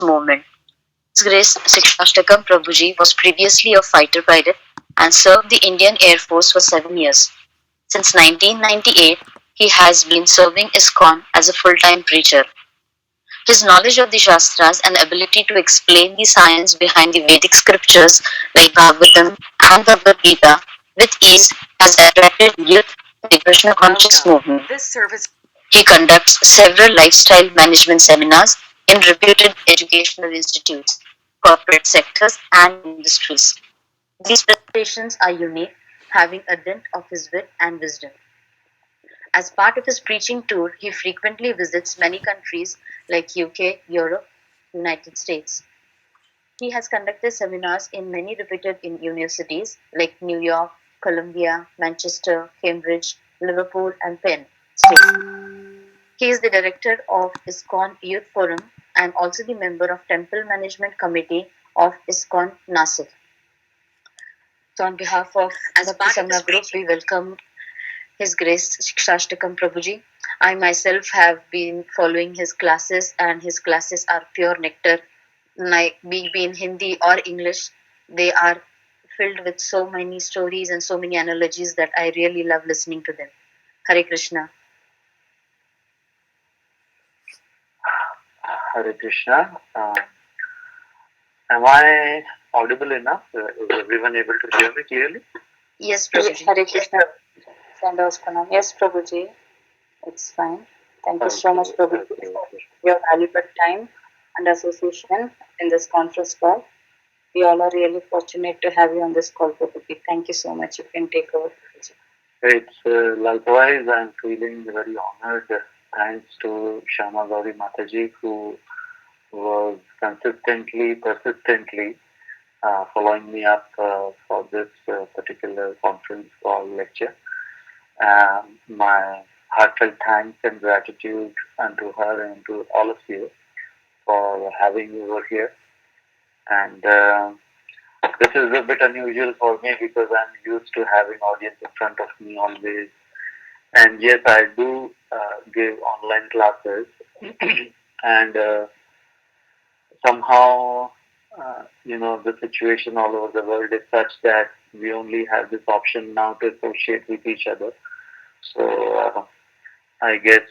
movement. His Grace Shikshastakam Prabhuji was previously a fighter pilot and served the Indian Air Force for 7 years. Since 1998, he has been serving ISKCON as a full-time preacher. His knowledge of the Shastras and ability to explain the science behind the Vedic scriptures like Bhagavatham and Bhagavad Gita with ease has attracted youth to the Krishna conscious movement. He conducts several lifestyle management seminars in reputed educational institutes, corporate sectors, and industries. These presentations are unique, having a dint of his wit and wisdom. As part of his preaching tour, he frequently visits many countries like UK, Europe, United States. He has conducted seminars in many reputed universities like New York, Columbia, Manchester, Cambridge, Liverpool, and Penn State. He is the director of ISKCON Youth Forum and also the member of Temple Management Committee of ISKCON Nasik. So on behalf of the Samna Group, we welcome His Grace Shikshastakam Prabhuji. I myself have been following his classes, and his classes are pure nectar. Like be in Hindi or English, they are filled with so many stories and so many analogies that I really love listening to them. Hare Krishna. Hare Krishna. Am I audible enough? Is everyone able to hear me clearly? Yes, Prabhuji. Hare Krishna. Yes, Prabhuji. It's fine. Thank you so much, Prabhuji, for your valuable time and association in this conference call. We all are really fortunate to have you on this call, Prabhuji. Thank you so much. You can take over. It's likewise, I'm feeling very honored. Thanks to Shama Gauri Mataji, who was persistently following me up for this particular conference call lecture. My heartfelt thanks and gratitude unto her and to all of you for having me over here. And this is a bit unusual for me because I'm used to having audience in front of me always. And yes, I do give online classes, and somehow, the situation all over the world is such that we only have this option now to associate with each other. So I guess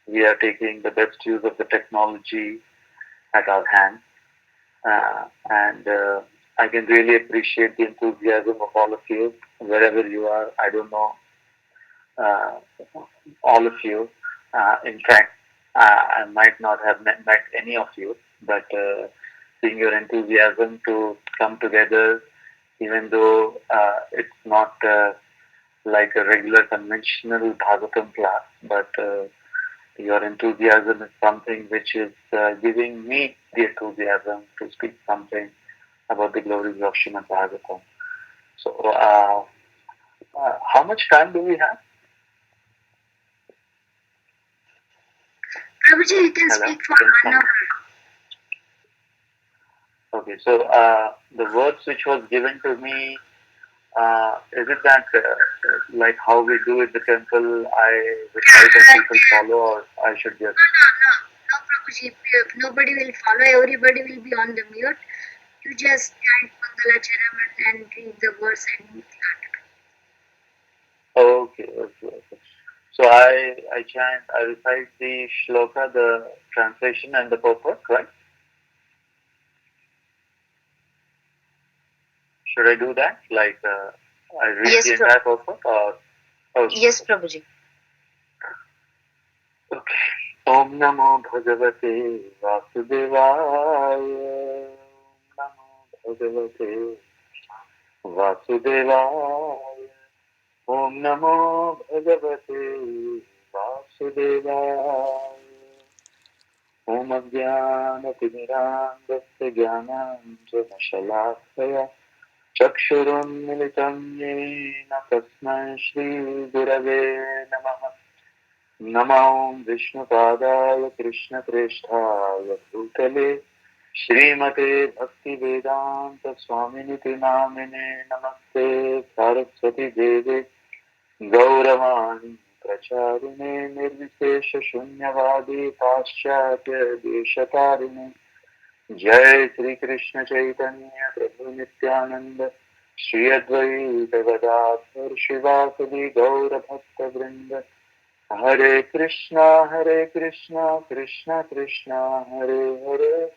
we are taking the best use of the technology at our hand, and I can really appreciate the enthusiasm of all of you, wherever you are. I don't know all of you. In fact, I might not have met any of you, but seeing your enthusiasm to come together, even though it's not like a regular conventional Bhagavatam class, but your enthusiasm is something which is giving me the enthusiasm to speak something about the glories of Srimad Bhagavatam. So, how much time do we have? Prabhuji, you can speak for 1 hour. Okay, so the words which was given to me, is it that like how we do at the temple, I recite and people follow, or I should just... No, Prabhuji, nobody will follow, everybody will be on the mute. You just chant Mangala Charam and read the verse and start. Okay. So I recite the shloka, the translation and the purport, right? Should I do that? Like I read the entire purport, or... Okay. Yes, Prabhuji. Okay. Om Namo Bhagavate Vasudevaya. Om Namo Bhagavate Vasudevaya. Om Namo Bhagavate Vasudevaya. Om Ajnana Timirandasya Jnanam Shalakaya Chakshurun Militam Yena Tasmai Shri Gurave Namaha. Namo Vishnu Padaya Krishna Presthaya Bhutale Srimate Bhakti Vedanta Swaminiti Namine Namaste Saraswati Deve Gauravani Pracharine Nirvishesha Shunyavadi Paschatya Deshatarine Jai Sri Krishna Chaitanya Prabhu Nityananda Shri Advaita Gadadhar Shivasadi Gaura Bhakta Vrinda Hare Krishna Krishna Krishna Hare Hare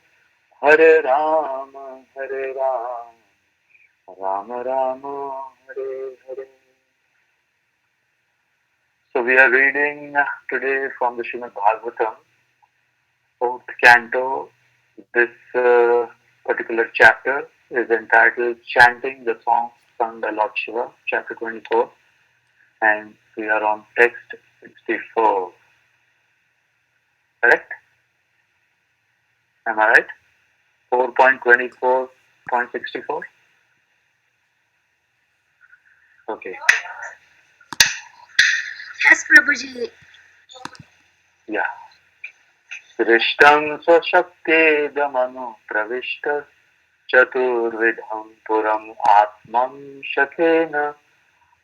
Hare Hare Rama Rama Rama Hare Hare. So we are reading today from the Srimad Bhagavatam, fourth canto. This particular chapter is entitled Chanting the Songs Sung by Lord Shiva, chapter 24, and we are on text 64. Correct? Am I right? 4.24.64? Okay. Yes, Prabhuji. Yeah. Srishtam Swashakkedamanu Pravishta Chaturvidham Puram Atman Shakena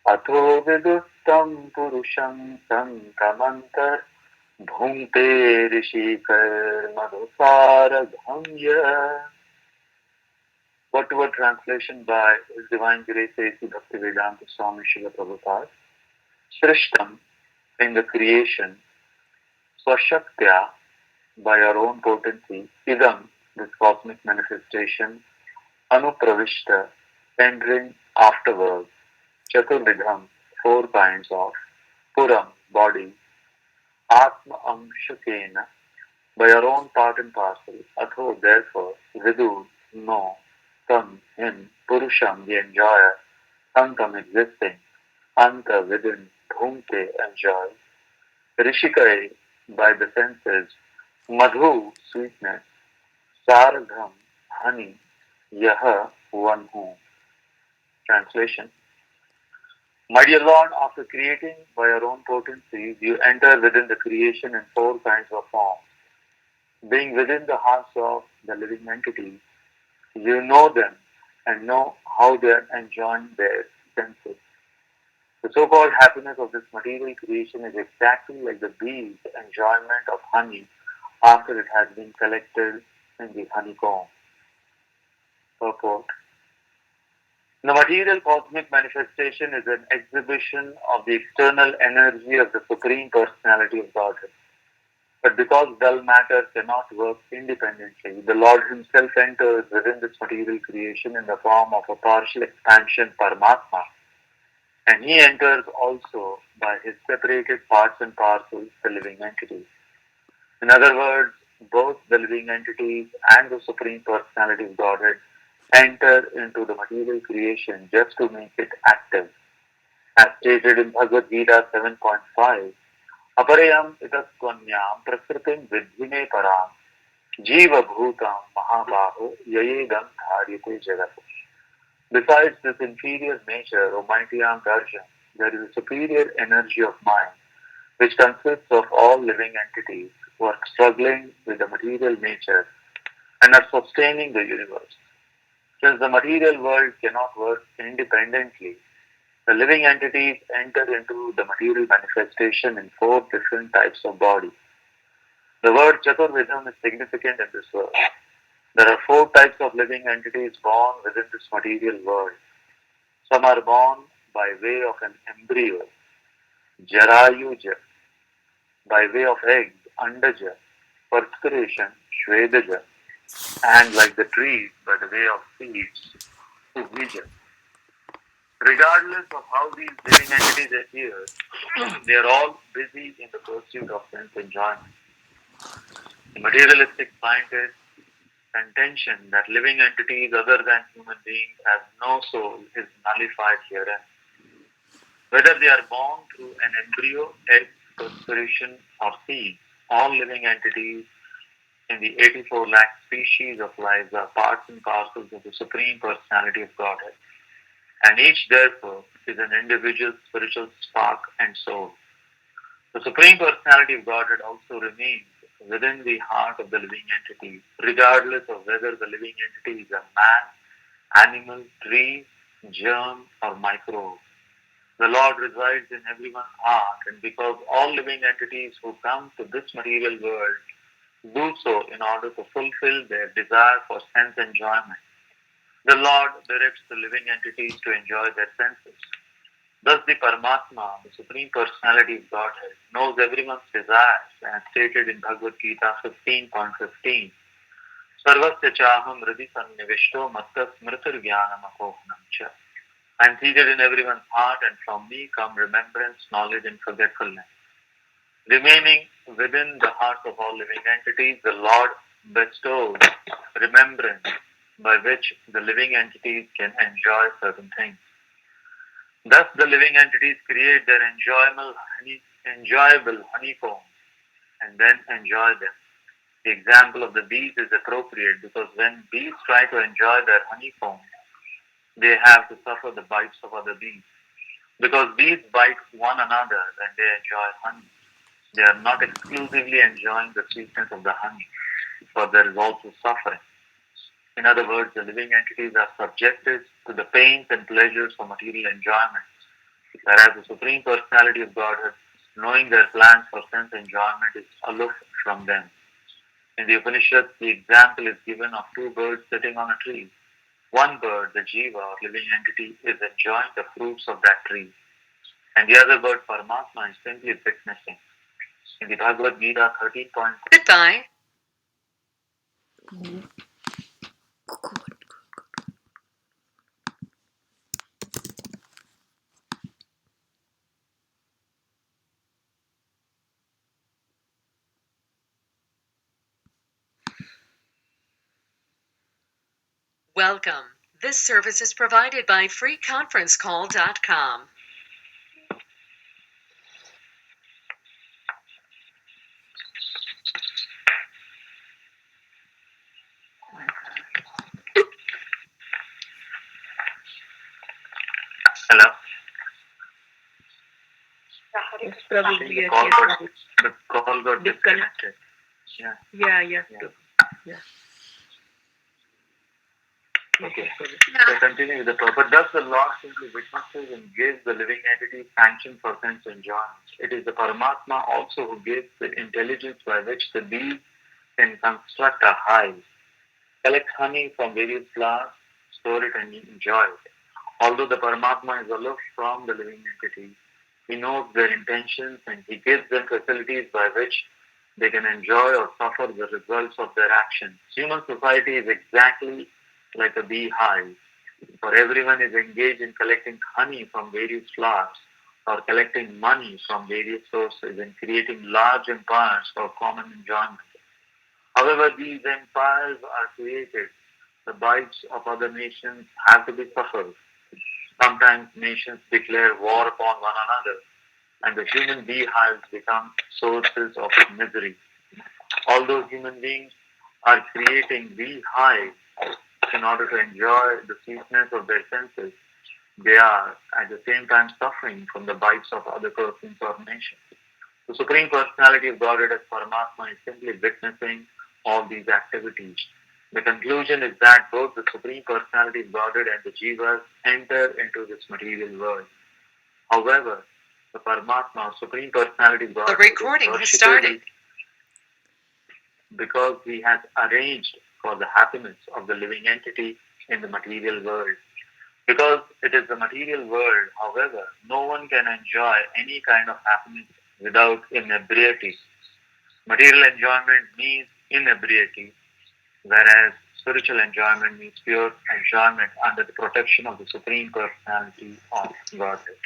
Atho Viduttam Purusham Sankamantar Bhunte Rishikar Madhusaraghamya. Word-to-word translation by His Divine Grace A.C. Bhaktivedanta Swami Srila Prabhupada. Srishtam, in the creation, Swashaktya, by our own potency, Idam, this cosmic manifestation, Anupravishta, entering afterwards, Chaturvidham, four kinds of, Puram, body, Atma Amshakena, by our own part and parcel, Atho, therefore, Vidu, no, Tam, him, Purusham, the enjoyer, Antam, existing, Anta, within, Bhumte, enjoy, Rishikai, by the senses, Madhu, sweetness, Sargam, honey, Yaha, one who. Translation. My dear Lord, after creating by your own potencies, you enter within the creation in four kinds of forms. Being within the hearts of the living entities, you know them and know how they are enjoying their senses. The so-called happiness of this material creation is exactly like the bee's enjoyment of honey after it has been collected in the honeycomb. Purport. The material cosmic manifestation is an exhibition of the external energy of the Supreme Personality of Godhead. But because dull matter cannot work independently, the Lord Himself enters within this material creation in the form of a partial expansion Paramatma, and He enters also by His separated parts and parcels, the living entities. In other words, both the living entities and the Supreme Personality of Godhead enter into the material creation just to make it active. As stated in Bhagavad Gita 7.5, Aparayam itaskvanyam prakritim vidhime param jiva bhutam mahabaho yayedam dharyate jagat. Besides this inferior nature, O mighty armed Arjun, there is a superior energy of mind which consists of all living entities who are struggling with the material nature and are sustaining the universe. Since the material world cannot work independently, the living entities enter into the material manifestation in four different types of body. The word Chaturvidham is significant in this verse. There are four types of living entities born within this material world. Some are born by way of an embryo, Jarayuja, by way of eggs, Andaja, perspiration, Shvedaja, and like the trees by the way of seeds, Ubija. Regardless of how these living entities appear, they are all busy in the pursuit of sense enjoyment. The materialistic scientist's contention that living entities other than human beings have no soul is nullified herein. Whether they are born through an embryo, egg, perspiration, or seed, all living entities in the 84 lakh species of life are parts and parcels of the Supreme Personality of Godhead, and each therefore is an individual spiritual spark and soul. The Supreme Personality of Godhead also remains within the heart of the living entity, regardless of whether the living entity is a man, animal, tree, germ, or microbe. The Lord resides in everyone's heart, and because all living entities who come to this material world do so in order to fulfill their desire for sense enjoyment. The Lord directs the living entities to enjoy their senses. Thus, the Paramatma, the Supreme Personality of Godhead, knows everyone's desires, as stated in Bhagavad Gita 15.15. Sarvasya chaham hridhi sannivishto matta smritir jnanam apohanam cha. I am seated in everyone's heart, and from me come remembrance, knowledge, and forgetfulness. Remaining within the hearts of all living entities, the Lord bestows remembrance by which the living entities can enjoy certain things. Thus, the living entities create their enjoyable honeycomb and then enjoy them. The example of the bees is appropriate because when bees try to enjoy their honeycomb, they have to suffer the bites of other bees. Because bees bite one another when they enjoy honey, they are not exclusively enjoying the sweetness of the honey, but there is also suffering. In other words, the living entities are subjected to the pains and pleasures of material enjoyment, whereas the Supreme Personality of Godhead, knowing their plans for sense enjoyment, is aloof from them. In the Upanishads, the example is given of two birds sitting on a tree. One bird, the jiva or living entity, is enjoying the fruits of that tree, and the other bird, Paramatma, is simply witnessing. In the Bhagavad Gita 13. Goodbye. Welcome. This service is provided by freeconferencecall.com. Hello? Yes, Prabhuji, the call got disconnected. Yeah. Yeah. Okay. So continue with the purpose. Thus the Lord simply witnesses and gives the living entity sanction for sense enjoyment. It is the Paramatma also who gives the intelligence by which the bees can construct a hive, collect honey from various flowers, store it and enjoy it. Although the Paramatma is aloof from the living entity, he knows their intentions and he gives them facilities by which they can enjoy or suffer the results of their actions. Human society is exactly like a beehive, for everyone is engaged in collecting honey from various flowers or collecting money from various sources and creating large empires for common enjoyment. However, these empires are created. The bites of other nations have to be suffered. Sometimes nations declare war upon one another, and the human beehives become sources of misery. Although human beings are creating beehives in order to enjoy the sweetness of their senses, they are at the same time suffering from the bites of other persons or nations. The Supreme Personality of Godhead as Paramatma is simply witnessing all these activities. The conclusion is that both the Supreme Personality of Godhead and the Jivas enter into this material world. However, the Paramatma, Supreme Personality of Godhead, the recording has started because he has arranged for the happiness of the living entity in the material world. Because it is the material world, however, no one can enjoy any kind of happiness without inebriety. Material enjoyment means inebriety, whereas spiritual enjoyment means pure enjoyment under the protection of the Supreme Personality of Godhead.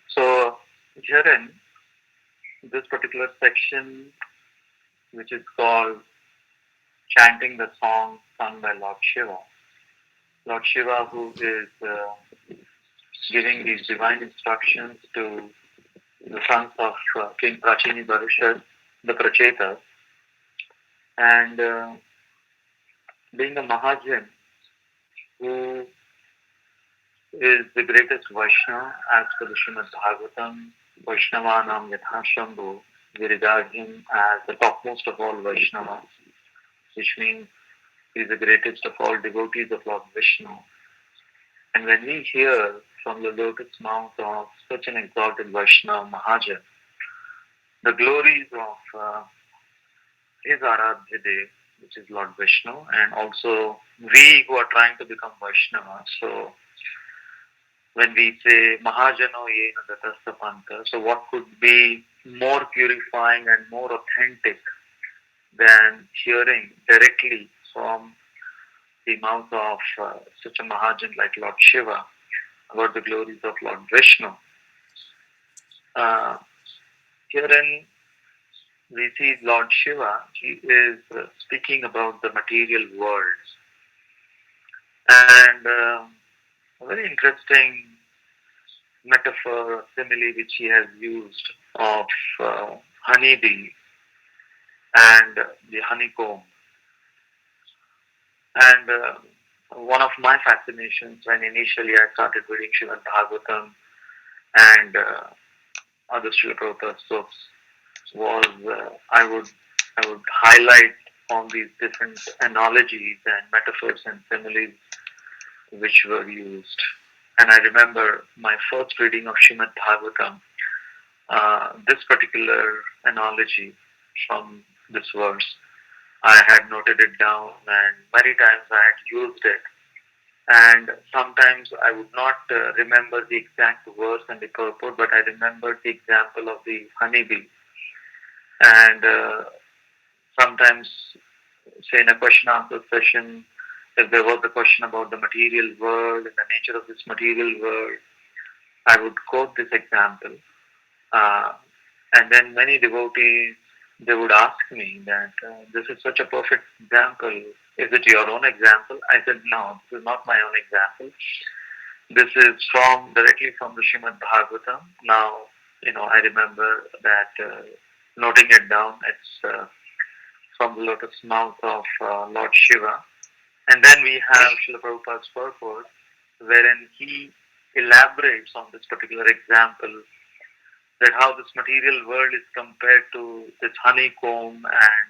So, herein, this particular section, which is called Chanting the Song Sung by Lord Shiva, who is giving these divine instructions to the sons of King Prachini Barishad, the Prachetas, and being a Mahajan who is the greatest Vaishnava as per the Srimad Bhagavatam, Vaishnavanam Yathashambhu, we regard him as the topmost of all Vaishnavas, which means he is the greatest of all devotees of Lord Vishnu. And when we hear from the lotus mouth of such an exalted Vaishnava Mahajan, the glories of his Aradhya Dev, which is Lord Vishnu, and also we who are trying to become Vaishnava. So when we say Mahajano Yena Datastapanta, so what could be more purifying and more authentic than hearing directly from the mouth of such a Mahajan like Lord Shiva about the glories of Lord Vishnu. Uh, Herein we see Lord Shiva, he is speaking about the material world. And a very interesting metaphor or simile which he has used of honeybee and the honeycomb. And one of my fascinations when initially I started reading Srimad Bhagavatam and other Srila Prabhupada books was I would highlight on these different analogies and metaphors and similes which were used. And I remember my first reading of Srimad Bhagavatam, this particular analogy from this verse, I had noted it down and many times I had used it. And sometimes I would not remember the exact verse and the purport, but I remembered the example of the honeybee. And sometimes, say in a question answer session, if there was a question about the material world and the nature of this material world, I would quote this example. Uh, and then many devotees, they would ask me that this is such a perfect example. Is it your own example? I said, no, this is not my own example. This is directly from the Srimad Bhagavatam. Now, I remember that noting it down. It's from the lotus mouth of Lord Shiva. And then we have Srila Prabhupada's purport, wherein he elaborates on this particular example that how this material world is compared to this honeycomb and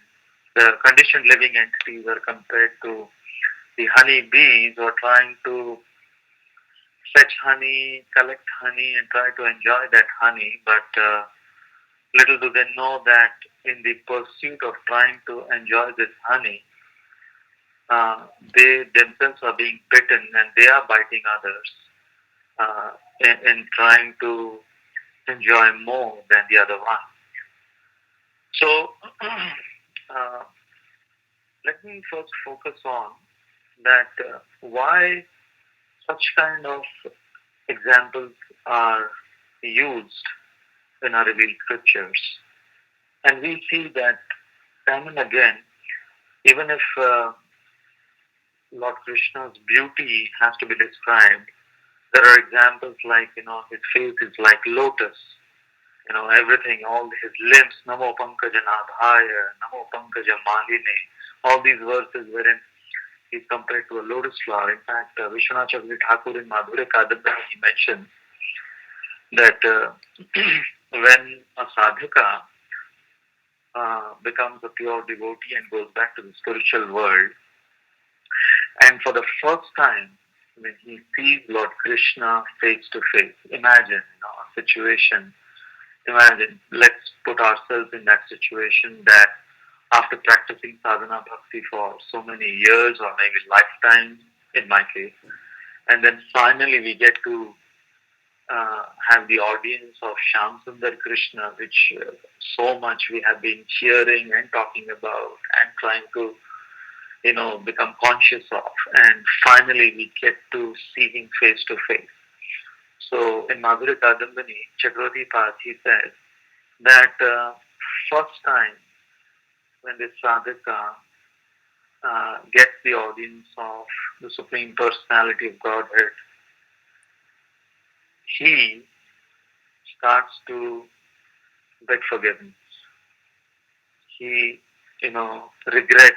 the conditioned living entities are compared to the honey bees who are trying to fetch honey, collect honey and try to enjoy that honey. But little do they know that in the pursuit of trying to enjoy this honey, they themselves are being bitten and they are biting others in trying to enjoy more than the other one. So uh, let me first focus on that why such kind of examples are used in our revealed scriptures. And we see that time and again, even if Lord Krishna's beauty has to be described, there are examples like, his face is like lotus, everything, all his limbs, Namo Pankaja Nadhaya, Namo Pankaja Maline, all these verses wherein he's compared to a lotus flower. In fact, Vishwanath Chakravarti Thakur in Madhurya Kadambini, he mentions that when a sadhaka becomes a pure devotee and goes back to the spiritual world, and for the first time, when he sees Lord Krishna face to face, imagine, a situation. Imagine, let's put ourselves in that situation that after practicing sadhana bhakti for so many years or maybe lifetimes, in my case, and then finally we get to have the audience of Shyam Sundar Krishna, which so much we have been cheering and talking about and trying to, become conscious of. And finally we get to see him face to face. So in Madhurya Kadambini, Chakravarti Path, he says that first time when this sadhaka gets the audience of the Supreme Personality of Godhead, he starts to beg forgiveness. He, regrets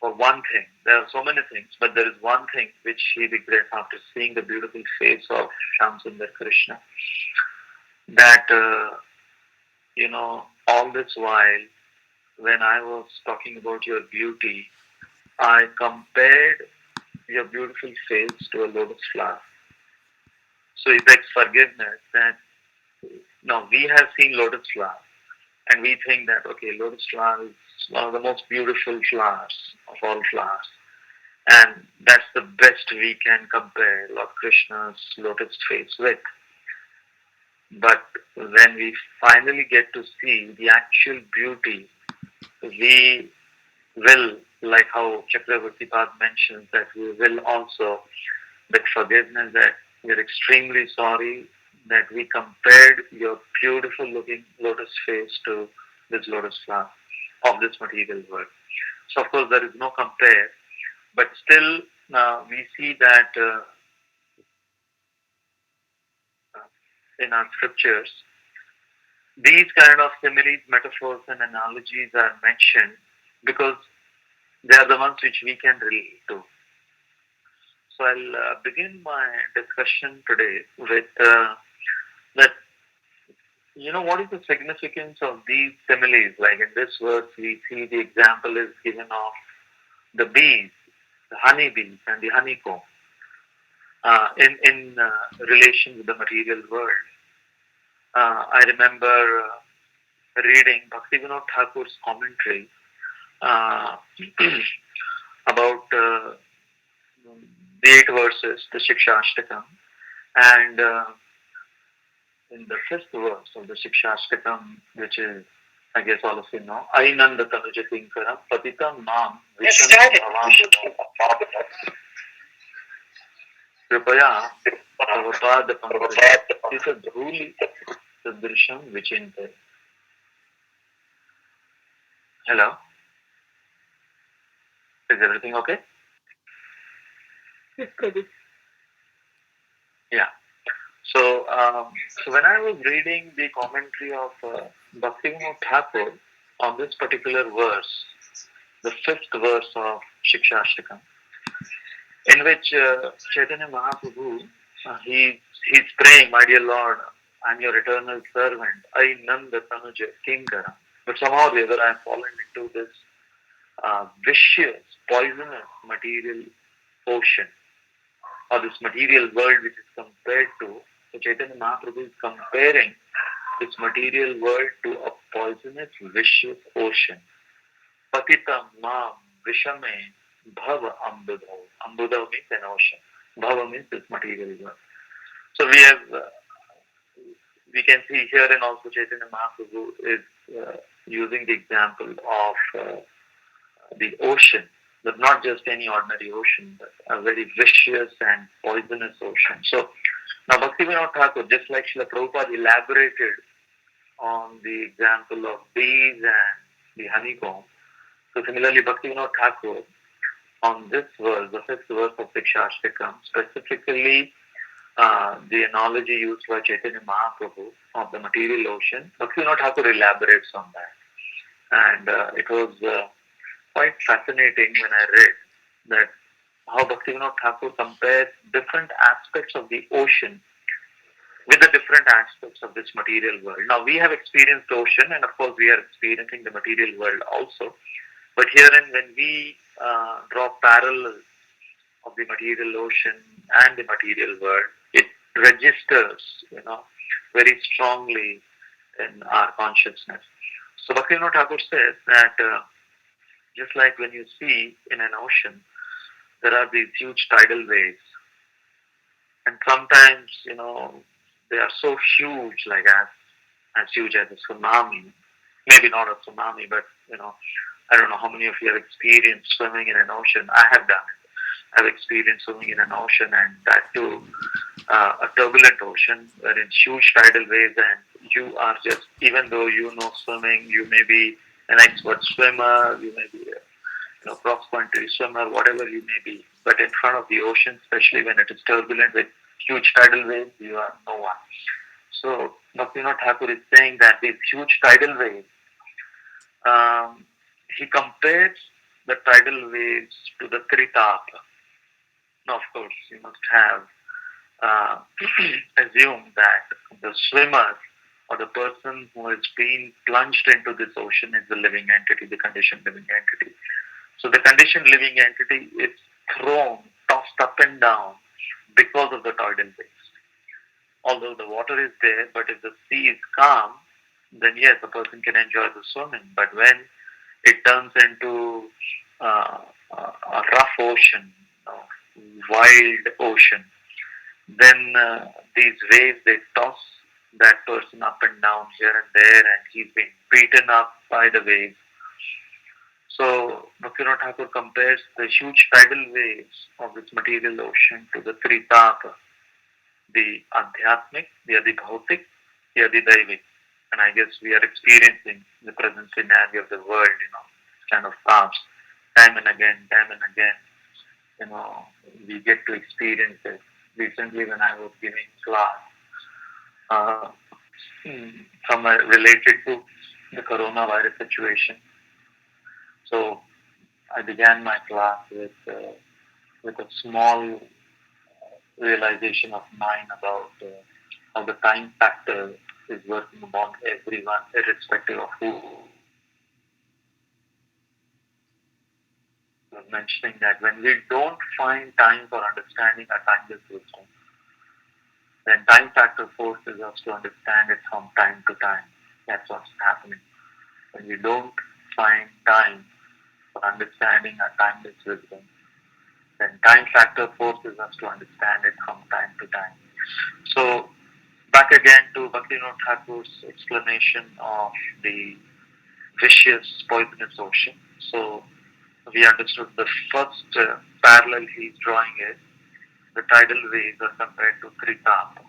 for one thing. There are so many things, but there is one thing which he regrets after seeing the beautiful face of Shyam Sundar Krishna. That, all this while, when I was talking about your beauty, I compared your beautiful face to a lotus flower. So he begs forgiveness that, no, we have seen lotus flower, And we think that, okay, lotus flower is one of the most beautiful flowers of all flowers. And that's the best we can compare Lord Krishna's lotus face with. But when we finally get to see the actual beauty, we will, like how Chakravarti Pad mentions, that we will also beg forgiveness that we are extremely sorry that we compared your beautiful looking lotus face to this lotus flower of this material world. So of course there is no compare, but still we see that in our scriptures, these kind of similes, metaphors, and analogies are mentioned because they are the ones which we can relate to. So I'll begin my discussion today with that. What is the significance of these similes? Like in this verse, we see the example is given of the bees, the honey bees, and the honeycomb in relation with the material world. I remember reading Bhaktivinoda Thakur's commentary uh, about the 8 verses, the Shikshastakam, and in the 5th verse of the Shikshastakam, which is, I guess all of you know, Ainanda Tanujatinkaram, Patitam Mam Visham Bhavam Kripaya Prabhupada Pankaj Dhuli Sadrisham Vichinte. Hello? Is everything okay? Yeah. So when I was reading the commentary of Bhaktivinoda Thakur on this particular verse, the 5th verse of Shikshastakam, in which Chaitanya Mahaprabhu, he's praying, my dear Lord, I'm your eternal servant, I Nanda Tanuja Kinkara. But somehow or the other I have fallen into this vicious, poisonous material ocean, or this material world which is compared to, so Chaitanya Mahaprabhu is comparing this material world to a poisonous, vicious ocean. Patitam Mam Vishame Bhava Ambudhav. Ambudhav means an ocean. Bhava means this material world. So we can see here, and also Chaitanya Mahaprabhu is using the example of the ocean, but not just any ordinary ocean, but a very vicious and poisonous ocean. So now Bhaktivinoda Thakur, just like Srila Prabhupada elaborated on the example of bees and the honeycomb, so similarly Bhaktivinoda Thakur on this verse, the 5th verse of Shikshastakam, specifically the analogy used by Chaitanya Mahaprabhu of the material ocean, Bhaktivinoda Thakur elaborates on that. And it was quite fascinating when I read that how Bhaktivinoda Thakur compares different aspects of the ocean with the different aspects of this material world. Now we have experienced ocean, and of course we are experiencing the material world also. But herein, when we draw parallels of the material ocean and the material world, it registers, very strongly in our consciousness. So Bhaktivinoda Thakur says that just like when you see in an ocean, there are these huge tidal waves, and sometimes they are so huge, like as huge as a tsunami. Maybe not a tsunami, but I don't know how many of you have experienced swimming in an ocean. I have done it. I've experienced swimming in an ocean, and that too, a turbulent ocean wherein huge tidal waves, and you are just, even though you know swimming, you may be an expert swimmer, you may be a cross-country swimmer, whatever you may be, but in front of the ocean, especially when it is turbulent with huge tidal waves, you are no one. So Bhaktivinoda Thakur is saying that these huge tidal waves, he compares the tidal waves to the Tritapa. Now, of course, you must have assumed that the swimmer or the person who has been plunged into this ocean is the living entity, the conditioned living entity. So the conditioned living entity is thrown, tossed up and down because of the tidal waves. Although the water is there, but if the sea is calm, then yes, a person can enjoy the swimming. But when it turns into a rough ocean, wild ocean, then these waves, they toss that person up and down here and there, and he's being beaten up by the waves. So Bhaktivinoda Thakur compares the huge tidal waves of this material ocean to the three tapas, the Adhyatmic, the Adibhautik, the Adidaivik. And I guess we are experiencing the present scenario of the world, kind of past time and again, we get to experience it. Recently, when I was giving class, uh, related to the coronavirus situation, so I began my class with a small realization of mine about how the time factor is working among everyone, irrespective of who. I was mentioning that when we don't find time for understanding our timeless wisdom, then time factor forces us to understand it from time to time. That's what's happening. When we don't find time for understanding our timeless wisdom, then time factor forces us to understand it from time to time. So back again to Bhaktivinoda Thakur's explanation of the vicious, poisonous ocean. So we understood the first parallel he's drawing is the tidal waves are compared to three tapas.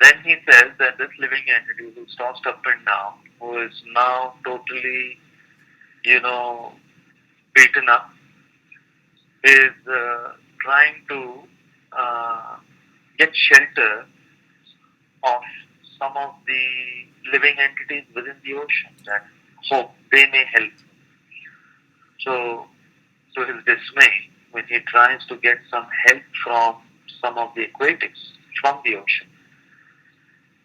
Then he says that this living entity who's tossed up and down, who is now totally, you know, beaten up, is trying to uh, get shelter of some of the living entities within the ocean that hope they may help. So, to his dismay, when he tries to get some help from some of the aquatics from the ocean,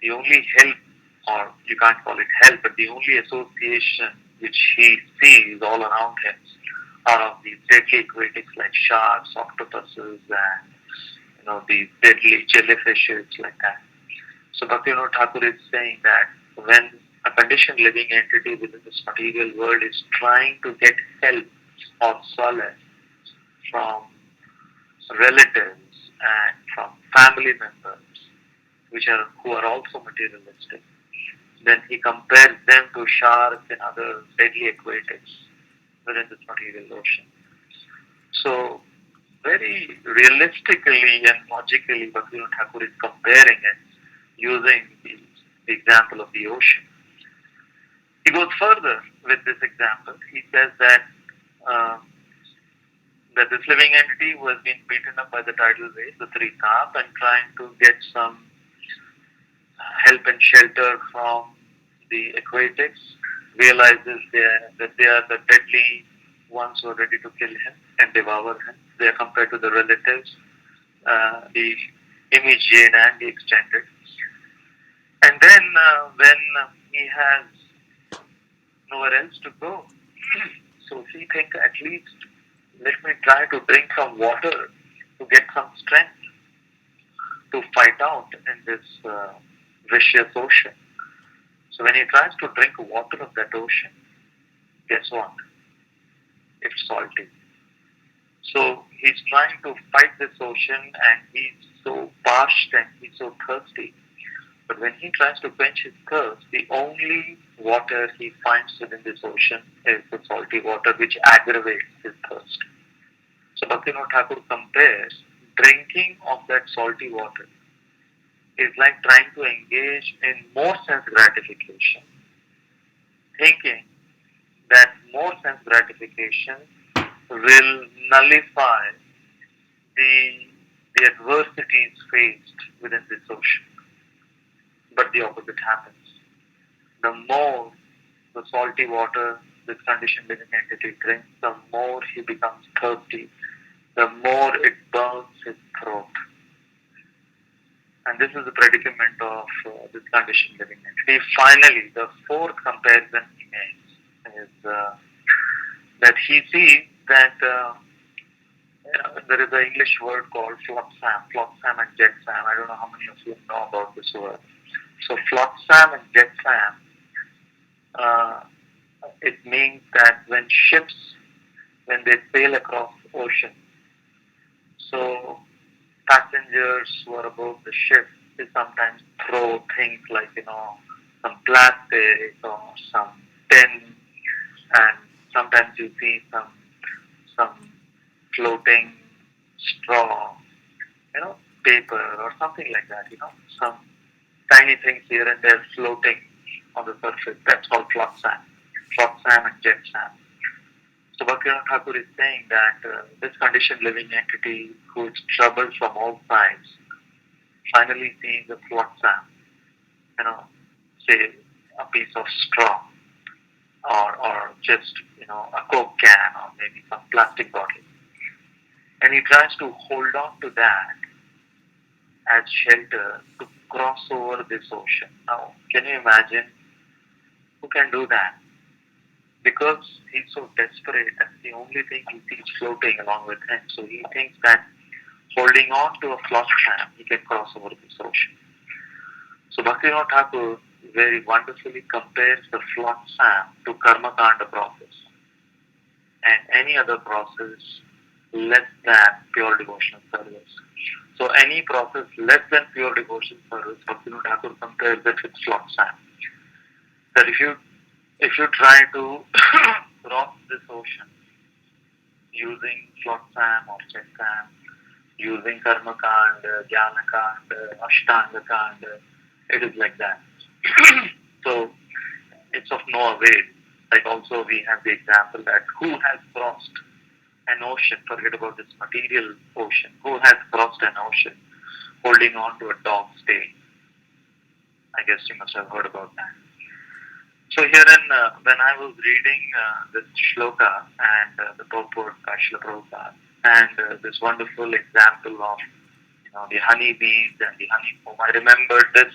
the only help, or you can't call it help, but the only association which he sees all around him are of these deadly aquatics like sharks, octopuses, and these deadly jellyfishes like that. So Bhaktivinoda Thakur is saying that when a conditioned living entity within this material world is trying to get help or solace from relatives and from family members, who are also materialistic, then he compares them to sharks and other deadly aquatics within this material ocean. So very realistically and logically, Bhaktivinoda Thakur is comparing it using the example of the ocean. He goes further with this example. He says that that this living entity who has been beaten up by the tidal waves, the three tapas, and trying to get some help and shelter from the aquatics, realizes that they are the deadly ones who are ready to kill him and devour him. They are compared to the relatives, the immediate and the extended. And then when he has nowhere else to go, so he thinks, at least let me try to drink some water to get some strength to fight out in this vicious ocean. So when he tries to drink water of that ocean, guess what? It's salty. So he's trying to fight this ocean, and he's so parched and he's so thirsty. But when he tries to quench his thirst, the only water he finds within this ocean is the salty water, which aggravates his thirst. So Bhaktivinoda Thakur compares drinking of that salty water is like trying to engage in more sense gratification, thinking that more sense gratification will nullify the, the adversities faced within this ocean. But the opposite happens. The more the salty water this conditioned living entity drinks, the more he becomes thirsty, the more it burns his throat. And this is the predicament of this conditioned living entity. Finally, the fourth comparison he makes is that he sees that there is an English word called flotsam and jetsam. I don't know how many of you know about this word. So flotsam and jetsam, uh, it means that when ships, when they sail across ocean, so passengers who are aboard the ship, they sometimes throw things like, some plastic or some tin, and sometimes you see some floating straw, paper or something like that, some tiny things here and there floating on the surface. That's called flotsam and jetsam. So Bhaktivinoda Thakur is saying that this conditioned living entity who is troubled from all sides finally sees a flotsam, you know, say a piece of straw or just, a Coke can or maybe some plastic bottle. And he tries to hold on to that as shelter to cross over this ocean. Now, can you imagine who can do that? Because he's so desperate, that's the only thing he sees floating along with him. So he thinks that holding on to a flotsam, he can cross over this ocean. So Bhaktivinoda Thakur very wonderfully compares the flotsam to karma kanda process and any other process less than pure devotional service. So any process less than pure devotional service, Bhaktivinoda Thakur compares it with flotsam. That if you try to cross this ocean using flotsam or jetsam, using karma kanda, jnana kanda, ashtanga kanda, it is like that. So it's of no avail. Like also we have the example that who has crossed an ocean, forget about this material ocean, who has crossed an ocean holding on to a dog's tail? I guess you must have heard about that. So herein, when I was reading this shloka and the purport by Srila Prabhupada, and this wonderful example of the honeybees and the honeycomb, I remembered this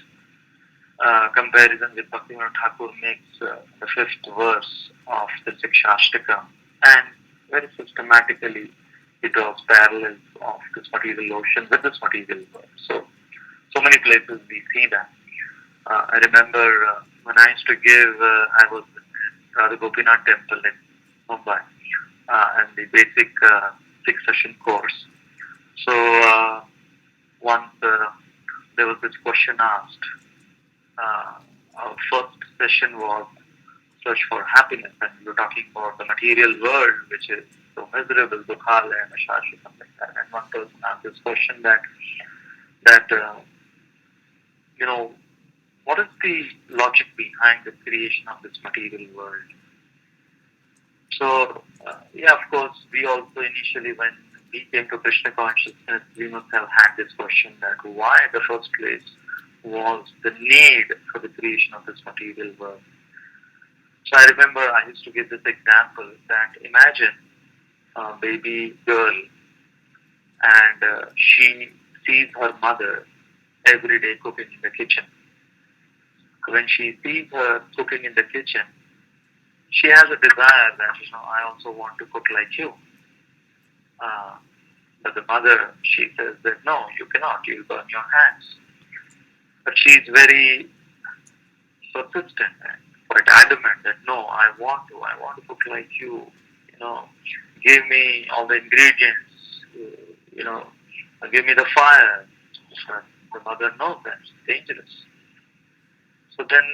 comparison with Bhaktivinoda Thakur makes the fifth verse of the Shikshastakam, and very systematically he draws parallels of this material ocean with this material world. So many places we see that. I remember when I used to give, I was in the Gopinath temple in Mumbai, and the basic 6-session course. So once there was this question asked. Our first session was search for happiness, and we were talking about the material world, which is so miserable, dukhalaya, nashashi, something like that. And one person asked this question that what is the logic behind the creation of this material world? So, of course, we also initially, when we came to Krishna consciousness, we must have had this question that why in the first place was the need for the creation of this material world. So I remember I used to give this example that imagine a baby girl and she sees her mother every day cooking in the kitchen. When she sees her cooking in the kitchen, she has a desire that, I also want to cook like you. But the mother, she says that, no, you cannot, you'll burn your hands. But she's very persistent and quite adamant that, no, I want to cook like you. Give me all the ingredients, give me the fire. But the mother knows that's dangerous. So then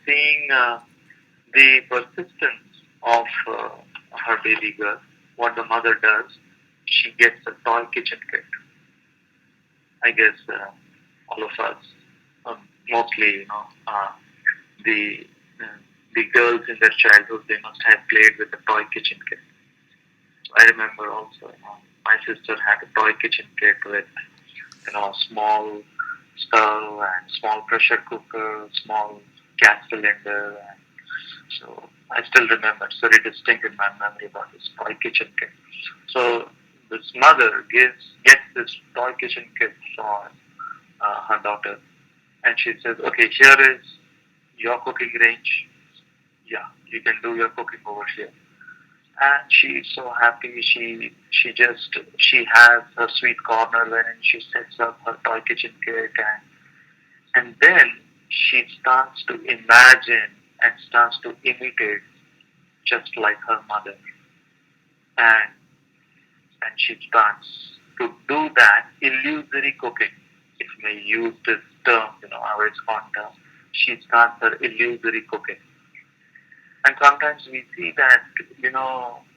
seeing the persistence of her baby girl, what the mother does, she gets a toy kitchen kit. I guess all of us, mostly, the the girls in their childhood, they must have played with a toy kitchen kit. I remember also, my sister had a toy kitchen kit with, a small stove and small pressure cooker, small gas cylinder. And so I still remember, it's very distinct in my memory about this toy kitchen kit. So this mother gets this toy kitchen kit for her daughter, and she says, okay, here is your cooking range. Yeah, you can do your cooking over here. And she's so happy. She has her sweet corner wherein she sets up her toy kitchen kit, and then she starts to imagine and starts to imitate just like her mother. And she starts to do that illusory cooking, if may use this term, our ISKCON term. She starts her illusory cooking. And sometimes we see that,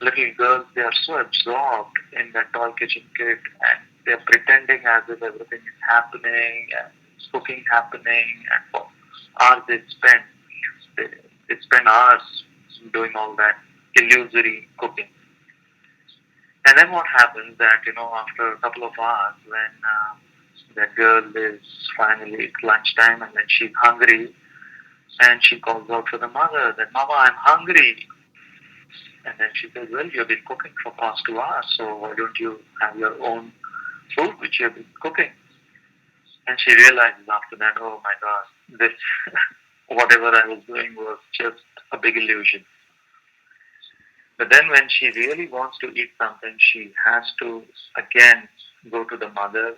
little girls, they are so absorbed in that toy kitchen kit and they're pretending as if everything is happening and it's cooking happening, and for hours they, they spend hours doing all that illusory cooking. And then what happens that, after a couple of hours when that girl is finally, it's lunchtime and then she's hungry and she calls out to the mother that, Mama, I'm hungry. And then she says, well, you've been cooking for past 2 hours, so why don't you have your own food which you've been cooking? And she realizes after that, oh my God, this, whatever I was doing was just a big illusion. But then when she really wants to eat something, she has to again go to the mother,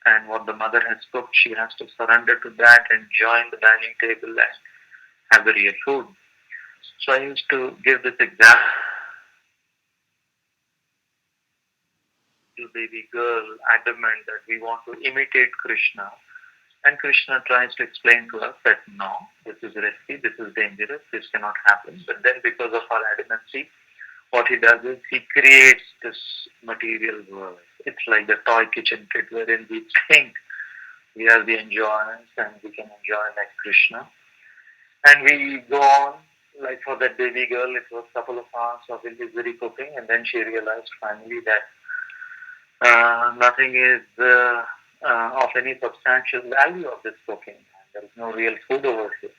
and what the mother has cooked, she has to surrender to that and join the dining table and have the real food. So I used to give this example. Baby girl adamant that we want to imitate Krishna, and Krishna tries to explain to us that no, this is risky, this is dangerous, this cannot happen. But then because of our adamancy, what he does is he creates this material world. It's like the toy kitchen kit wherein we think we are the enjoyers and we can enjoy like Krishna. And we go on, like for that baby girl, it was a couple of hours of illusory cooking, and then she realized finally that nothing is of any substantial value of this cooking. There is no real food over here.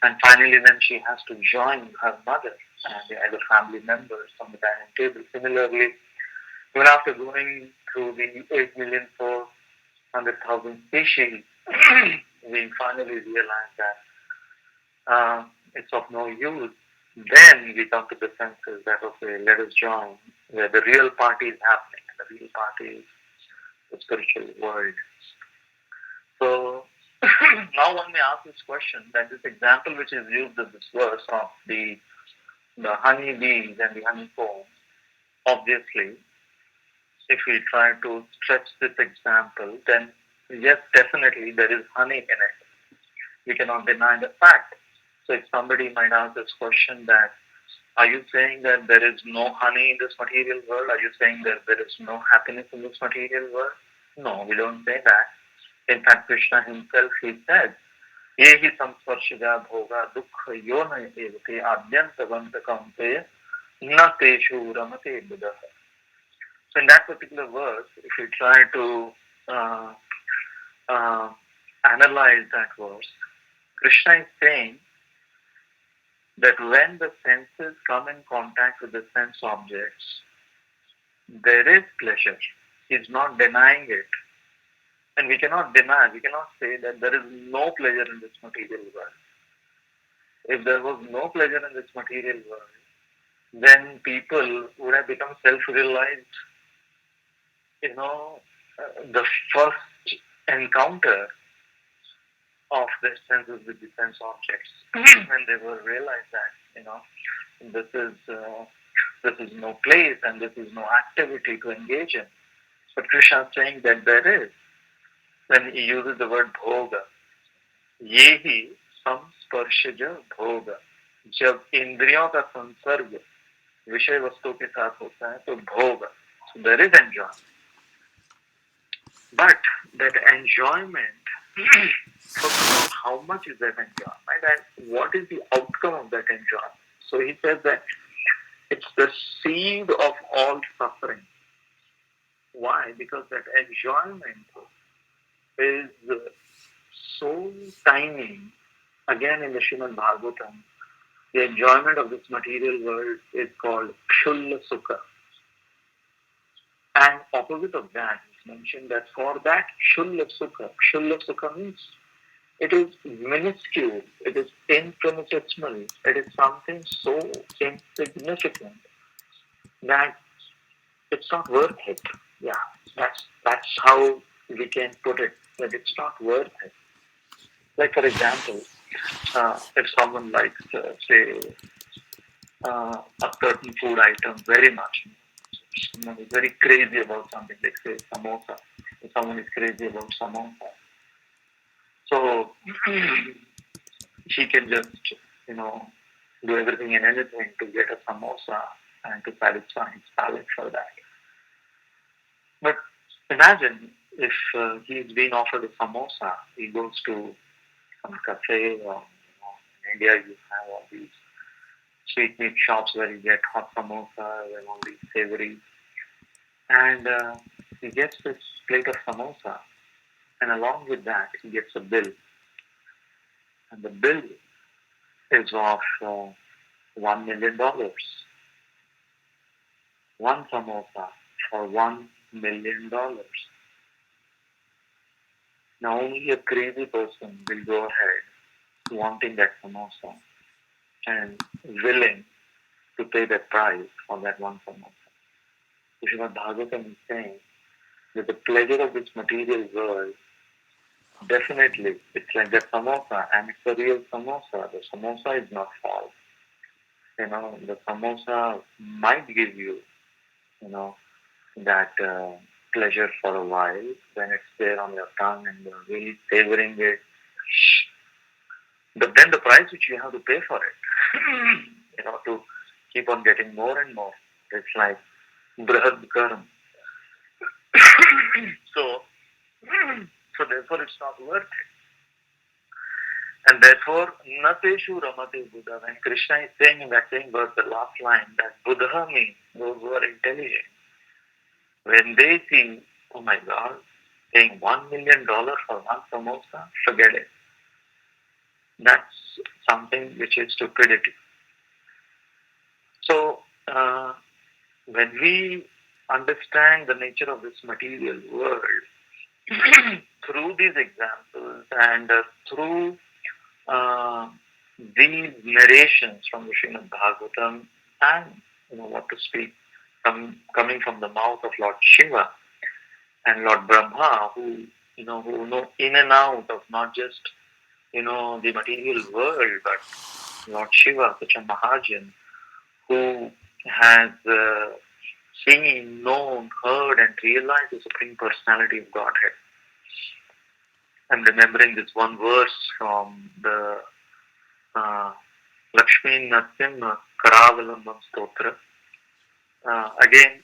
And finally, then she has to join her mother and the other family members on the dining table. Similarly, even after going through the 8,400,000 species, we finally realize that it's of no use. Then we come to the senses that, okay, let us join where the real party is happening. And the real party is the spiritual world. So now one may ask this question, that this example which is used in this verse of the honey bees and the honeycomb, obviously, if we try to stretch this example, then yes, definitely there is honey in it. We cannot deny the fact. So if somebody might ask this question that, are you saying that there is no honey in this material world? Are you saying that there is no happiness in this material world? No, we don't say that. In fact, Krishna himself, he said, Yehi samsparshida bhoga dukkha yona evate adyantavantakam te na teshu ramate buddha. So in that particular verse, if we try to analyze that verse, Krishna is saying that when the senses come in contact with the sense objects, there is pleasure. He's not denying it. And we cannot say that there is no pleasure in this material world. If there was no pleasure in this material world, then people would have become self-realized. The first encounter of their senses with the sense objects, when they will realize that, this is no place and this is no activity to engage in. But Krishna is saying that there is. When he uses the word bhoga, yehi samsparshaja bhoga, जब इंद्रियों का संसर्ग विषय वस्तु के साथ होता है तो भोग, so there is enjoyment. But that enjoyment, first of all, how much is that enjoyment and what is the outcome of that enjoyment? So he says that it's the seed of all suffering. Why? Because that enjoyment is so tiny. Again, in the Srimad Bhagavatam, the enjoyment of this material world is called Kshulla Sukha. And opposite of that is mentioned that for that Kshulla Sukha means it is minuscule, it is infinitesimal, it is something so insignificant that it's not worth it. Yeah, that's how we can put it, that it's not worth it. Like for example, if someone likes, say, a certain food item very much, someone is very crazy about something, like say samosa. If someone is crazy about samosa, so she can just, you know, do everything and anything to get a samosa and to satisfy his palate for that. But imagine if he's been offered a samosa, he goes to some cafe, or in India you have all these sweet meat shops where you get hot samosas and all these savory, and he gets this plate of samosa, and along with that he gets a bill, and the bill is of $1 million. One samosa for $1 million. Now only a crazy person will go ahead wanting that samosa and willing to pay that price for that one samosa. Srimad Bhagavatam is saying that the pleasure of this material world, definitely it's like that samosa, and it's a real samosa. The samosa is not false. The samosa might give you, you know, that pleasure for a while when it's there on your tongue and you're really savoring it. But then the price which you have to pay for it, to keep on getting more and more, it's like brahad karam. So, so therefore it's not worth it. And therefore, nateshu ramate Buddha. When Krishna is saying in that same verse, the last line, that Buddha means those who are intelligent. When they see, oh my God, paying $1 million for one samosa, forget it. That's something which is stupidity. So, when we understand the nature of this material world through these examples and through these narrations from the Srimad Bhagavatam, and what to speak, coming from the mouth of Lord Shiva and Lord Brahma, who know in and out of not just the material world, but Lord Shiva, such a Mahajan, who has seen, known, heard, and realized the Supreme Personality of Godhead. I'm remembering this one verse from the Lakshmi Narasimha Karavalambam Stotra. Again,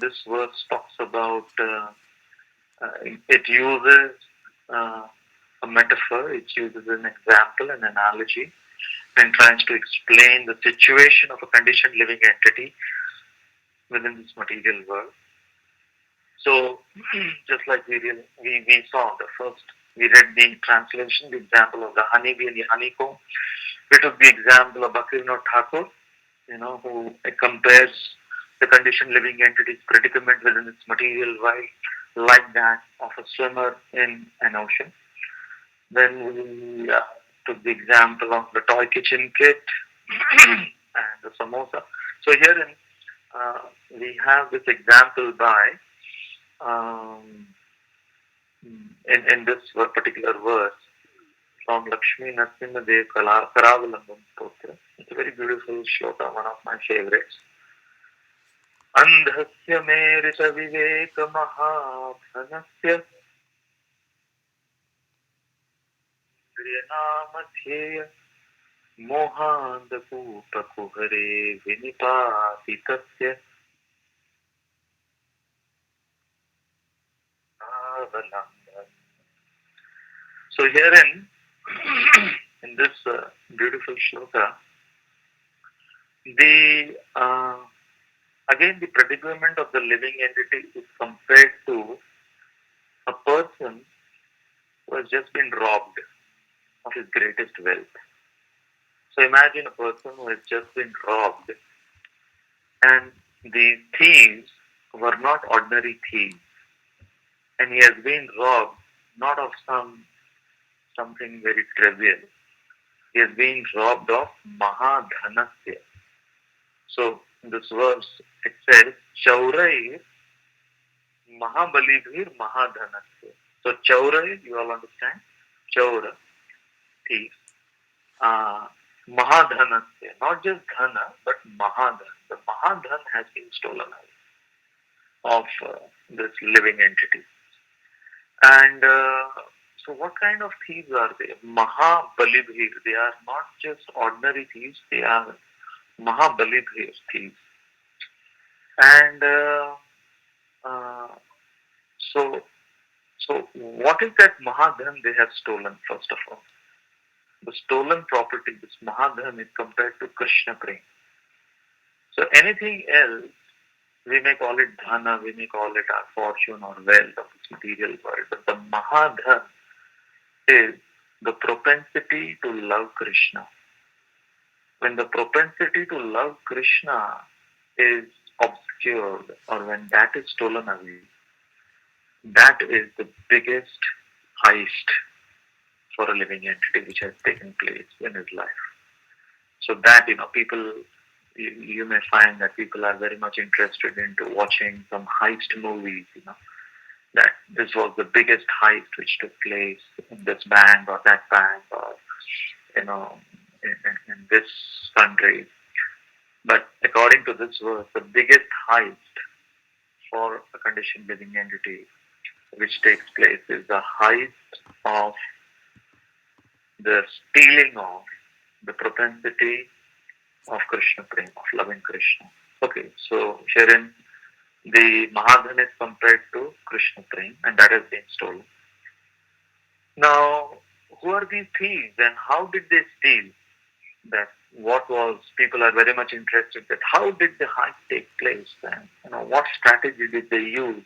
this verse talks about, it uses a metaphor, it uses an example, an analogy, and tries to explain the situation of a conditioned living entity within this material world. So, just like we saw the first, we read the translation, the example of the honeybee and the honeycomb. We took the example of Bhaktivinoda Thakur, who compares the conditioned living entity's predicament within its material world like that of a swimmer in an ocean. Then we took the example of the toy kitchen kit and the samosa. So herein we have this example by in this particular verse from Lakshmi Narasimha Dev Karavalambam Stotra. It's a very beautiful shloka, one of my favorites. Andhasya merita viveka mahadhanasya Indriyanamatheya mohandaputa kuhare vinipatitasya avalandan. So herein, in this beautiful shloka, the again the predicament of the living entity is compared to a person who has just been robbed of his greatest wealth. So imagine a person who has just been robbed, and the thieves were not ordinary thieves, and he has been robbed not of something very trivial. He has been robbed of Mahadhanasya. So in this verse it says, Chaurai Mahabalibhir Mahadhanasya. So Chaurai, you all understand? Chaura. thieves, Mahadhanasya, not just Dhana, but Mahadhan. The Mahadhan has been stolen away of this living entity. And so, what kind of thieves are they? Mahabalibhir. They are not just ordinary thieves, they are Mahabalibhir thieves. And uh, so, so, what is that Mahadhan they have stolen, first of all? The stolen property, this Mahadhan, is compared to Krishna Prem. So, anything else, we may call it Dhana, we may call it our fortune or wealth of this material world, but the Mahadhan is the propensity to love Krishna. When the propensity to love Krishna is obscured, or when that is stolen away, that is the biggest heist for a living entity which has taken place in his life. So that, people, you may find that people are very much interested into watching some heist movies, that this was the biggest heist which took place in this bank or that bank or, in this country. But according to this verse, the biggest heist for a conditioned living entity which takes place is the heist of the stealing of the propensity of Krishna Prem, of loving Krishna. Okay, so herein the Mahadhan is compared to Krishna Prem, and that has been stolen. Now, who are these thieves and how did they steal? That what was, people are very much interested that how did the heist take place and what strategy did they use?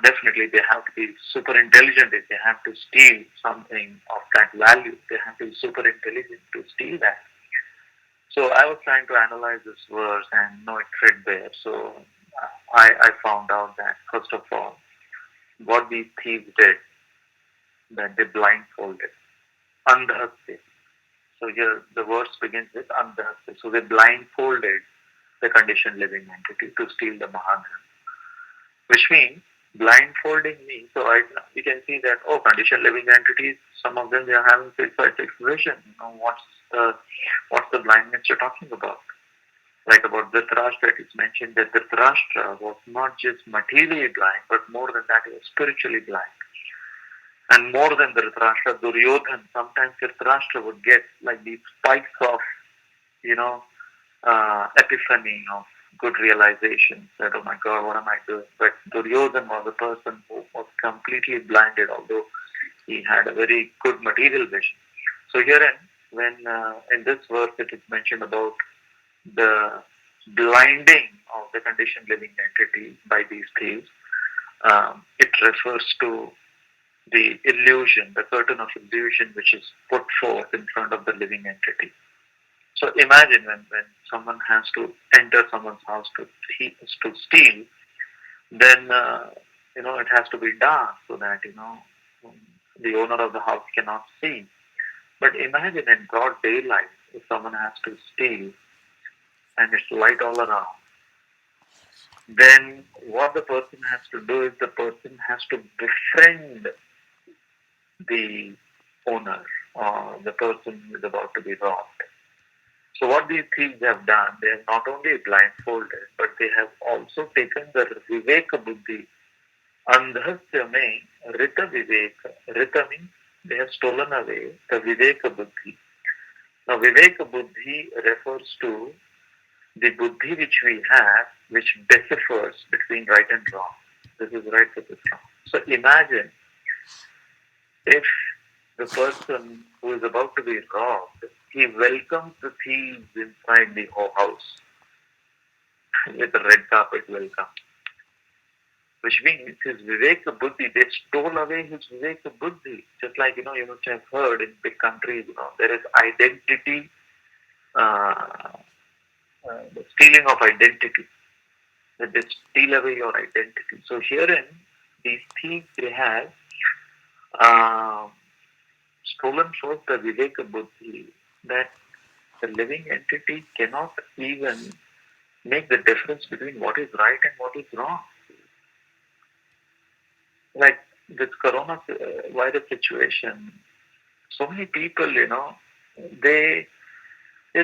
Definitely they have to be super intelligent if they have to steal something of that value. They have to be super intelligent to steal that. So I was trying to analyze this verse and know it threadbare. So I found out that first of all, what these thieves did, that they blindfolded. Andhasya. So here the verse begins with Andhasya. So they blindfolded the conditioned living entity to steal the Mahadhan. Which means blindfolding me. So we can see that, conditioned living entities, some of them they are having 6 vision. What's the blindness you're talking about? Like about Dhritarashtra, it is mentioned that Dhritarashtra was not just materially blind, but more than that, he was spiritually blind. And more than Dhritarashtra, Duryodhan, sometimes Dhritarashtra would get like these spikes of, epiphany, of good realization, that, oh my God, what am I doing? But Duryodhan was a person who was completely blinded, although he had a very good material vision. So herein, when in this verse it is mentioned about the blinding of the conditioned living entity by these thieves, it refers to the illusion, the curtain of illusion which is put forth in front of the living entity. So imagine when someone has to enter someone's house to steal, then it has to be dark so that the owner of the house cannot see. But imagine in broad daylight, if someone has to steal and it's light all around, then what the person has to do is the person has to befriend the owner or the person who is about to be robbed. So what these thieves have done, they have not only blindfolded, but they have also taken the Viveka Buddhi. Andhasya mein Rita Viveka. Rita means they have stolen away the Viveka Buddhi. Now Viveka Buddhi refers to the Buddhi which we have, which deciphers between right and wrong. This is right, this is wrong. So imagine if the person who is about to be robbed, he welcomes the thieves inside the house with a red carpet welcome. Which means his Viveka Buddhi, they stole away his Viveka Buddhi. Just like, you must have heard in big countries, there is identity, the stealing of identity. That they steal away your identity. So herein, these thieves, they have stolen forth the Viveka Buddhi, that the living entity cannot even make the difference between what is right and what is wrong. Like this corona virus situation, So many people, they're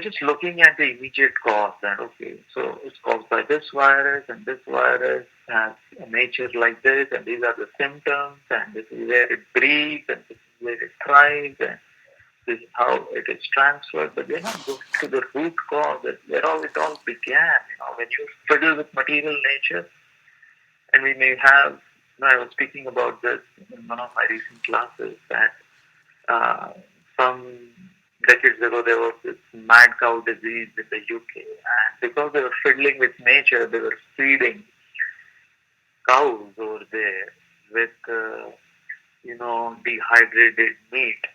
just looking at the immediate cause that, okay, so it's caused by this virus and this virus has a nature like this and these are the symptoms and this is where it breathes and this is where it thrives and this is how it is transferred. But they're not going to the root cause, that where it all began. When you fiddle with material nature, and we may have, I was speaking about this in one of my recent classes, that some decades ago there was this mad cow disease in the UK, and because they were fiddling with nature, they were feeding cows over there with dehydrated meat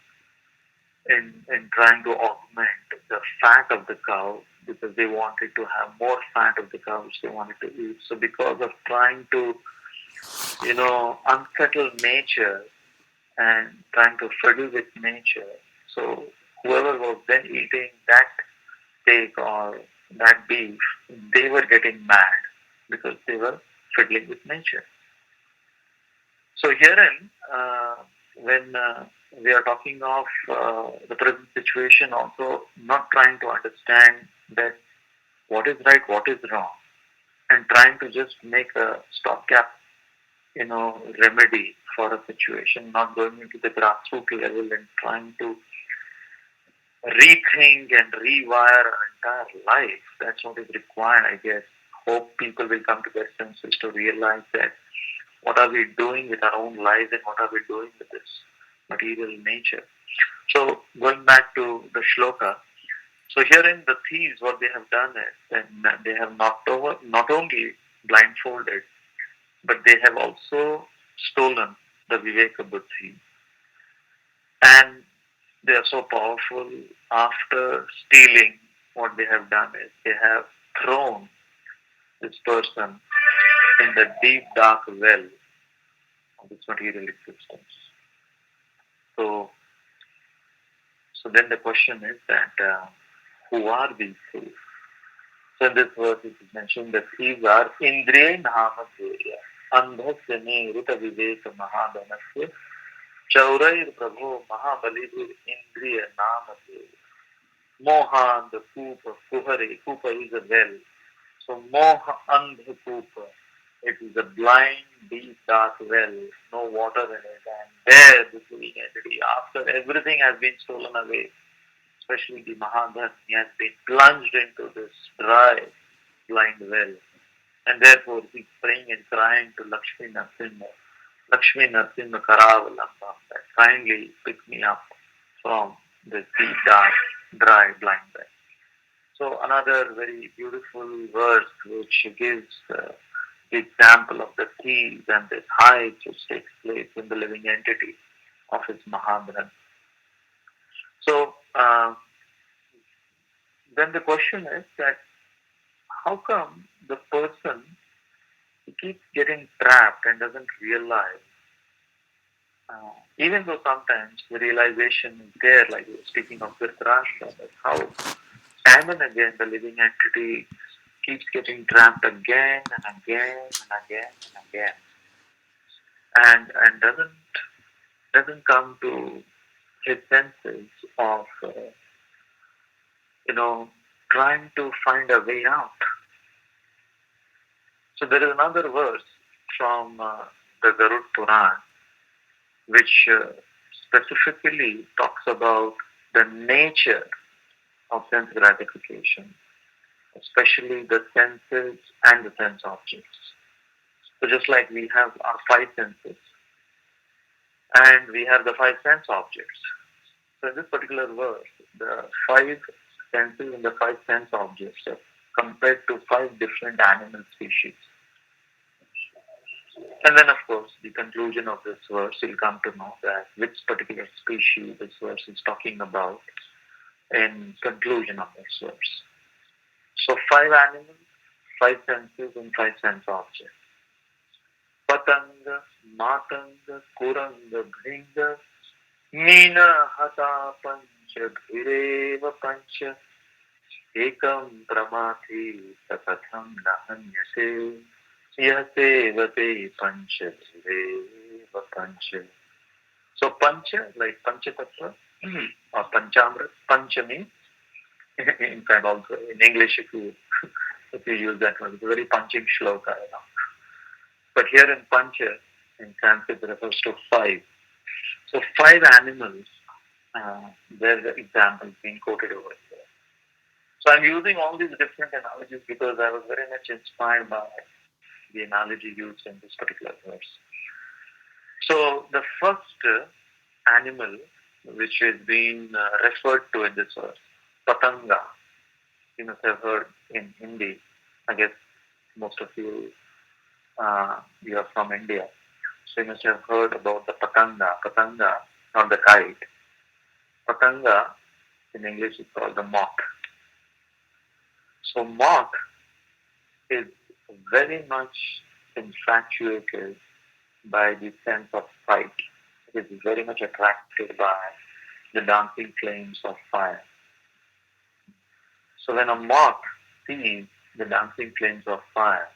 in trying to augment the fat of the cow, because they wanted to have more fat of the cow which they wanted to eat. So because of trying to unsettle nature and trying to fiddle with nature, so whoever was then eating that steak or that beef, they were getting mad because they were fiddling with nature. So herein, when we are talking of the present situation, also not trying to understand that what is right, what is wrong, and trying to just make a stopgap, remedy for a situation, not going into the grassroots level and trying to rethink and rewire our entire life. That's what is required, I guess. Hope people will come to their senses to realize that what are we doing with our own lives and what are we doing with this material nature. So going back to the shloka, so herein the thieves, what they have done is that they have not only blindfolded, but they have also stolen the Viveka Buddhi. And they are so powerful. After stealing, what they have done is they have thrown this person in the deep dark well of this material existence. So, so then the question is that who are these thieves? So in this verse it is mentioned that thieves are Indriya Namadhurya, Andhasya Nirita Viveka Mahadanasya, Chaurair Prabhu Mahabalidur Indriya Namadhurya. Mohan, the Kupa, Kuhare, Kupa is a well. So Moha Andha Kupa, it is a blind, deep, dark well, no water in it. And there, this living entity, after everything has been stolen away, especially the Mahadhan, he has been plunged into this dry, blind well. And therefore, he's praying and crying to Lakshmi Narasimha, Lakshmi Narasimha Karavalamba, that kindly pick me up from this deep, dark, dry, blind well. So another very beautiful verse which gives the example of the thieves and this height which takes place in the living entity of his Mahabharat. So then the question is that how come the person he keeps getting trapped and doesn't realize, even though sometimes the realization is there, like we were speaking of Dhritarashtra, that how time and again the living entity keeps getting trapped again and again and again and again, and doesn't come to his senses of trying to find a way out. So there is another verse from the Garud Puran which specifically talks about the nature of sense gratification, especially the senses and the sense objects. So just like we have our five senses and we have the five sense objects. So in this particular verse, the five senses and the five sense objects are compared to five different animal species. And then, of course, the conclusion of this verse, you'll come to know that which particular species this verse is talking about in conclusion of this verse. So five animals, five senses, and five sense objects. Patanga, Matanga, Kuranga, Bhringa, Meena, Hata, Pancha, Dhireva, Pancha, Ekam, Pramati, Satatham, Nahanyate, Yasevate, Pancha, Dhireva, Pancha. So Pancha, like Pancha Tattva, or Panchamrit. Pancha means, in fact, also in English, if you use that word, it's a very punching shloka. But here in Pancha, in Sanskrit, it refers to five. So five animals, there's the examples being quoted over here. So I'm using all these different analogies because I was very much inspired by the analogy used in this particular verse. So the first animal which is being referred to in this verse, Patanga, you must have heard in Hindi. I guess most of you are from India. So you must have heard about the Patanga. Patanga, not the kite. Patanga in English is called the moth. So moth is very much infatuated by the sense of sight. It is very much attracted by the dancing flames of fire. So when a moth sees the dancing flames of fire,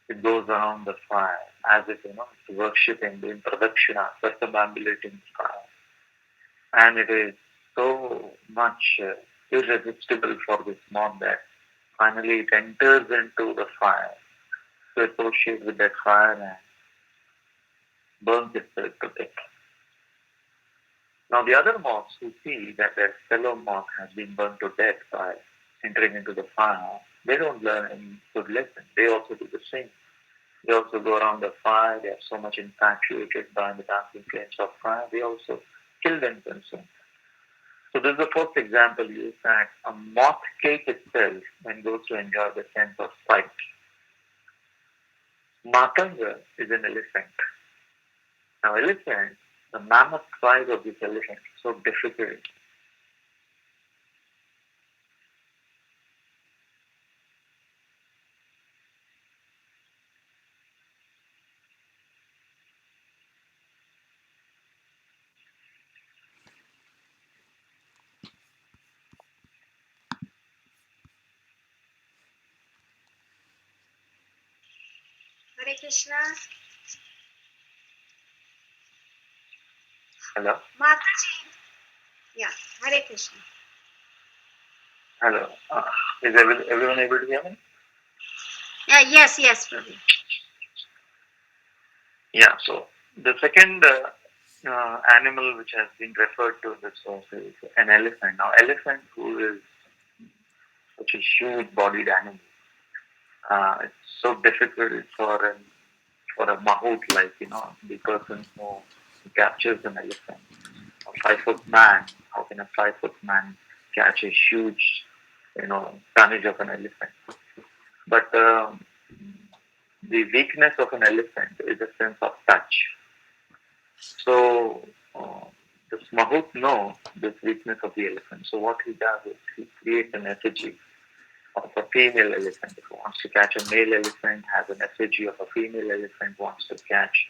it goes around the fire as if it's worshipping, doing pradakshina, circumambulating fire. And it is so much irresistible for this moth that finally it enters into the fire to associate with that fire and burns itself to death. Now the other moths who see that their fellow moth has been burned to death by entering into the fire, they don't learn any good lesson. They also do the same. They also go around the fire. They are so much infatuated by the dancing flames of fire. They also kill themselves. So this is the first example used that a moth cake itself when goes to enjoy the sense of sight. Matanga is an elephant. Now elephant, the mammoth size of this elephant is so difficult. Hare Krishna. Hello? Mataji. Yeah, Hare Krishna. Hello. Is everyone able to hear me? Yes, Prabhu. Yeah, so the second animal which has been referred to in this verse is an elephant. Now, elephant who is such a huge bodied animal, it's so difficult for a mahout like, the person who captures an elephant. A 5-foot man, how can a 5-foot man catch a huge, tonnage of an elephant? But the weakness of an elephant is a sense of touch. So this mahout knows this weakness of the elephant. So what he does is he creates an effigy of a female elephant. If he wants to catch a male elephant, has an effigy of a female elephant. Wants to catch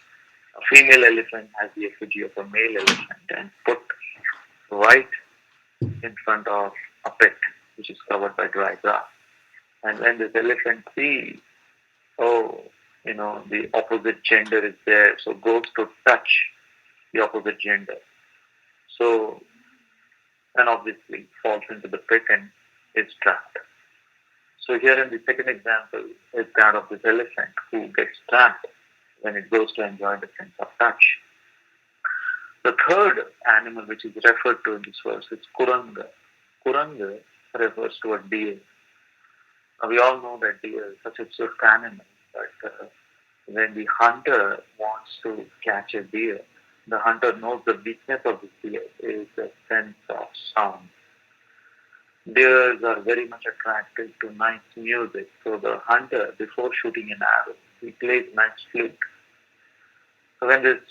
a female elephant, has the effigy of a male elephant, and put right in front of a pit which is covered by dry grass. And when this elephant sees, the opposite gender is there, so goes to touch the opposite gender. So, and obviously falls into the pit and is trapped. So here in the second example is that of this elephant who gets trapped when it goes to enjoy the sense of touch. The third animal which is referred to in this verse is Kuranga. Kuranga refers to a deer. Now we all know that deer is such a swift animal, but when the hunter wants to catch a deer, the hunter knows the weakness of the deer is the sense of sound. Deers are very much attracted to nice music. So the hunter, before shooting an arrow, he plays nice flute. So when this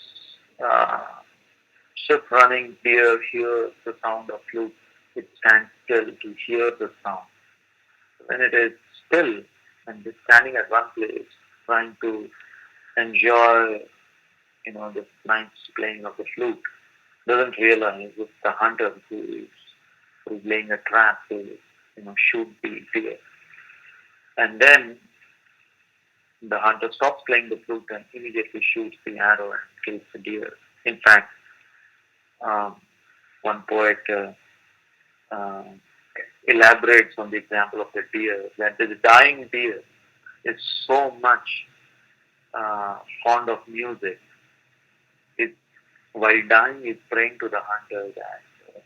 ship-running deer hears the sound of flute, it stands still to hear the sound. When it is still and is standing at one place, trying to enjoy, this nice playing of the flute, doesn't realize it's the hunter who is laying a trap to, shoot the deer. And then the hunter stops playing the flute and immediately shoots the arrow and kills the deer. In fact, One poet uh, elaborates on the example of the deer, that the dying deer is so much fond of music. It, while dying, is praying to the hunter that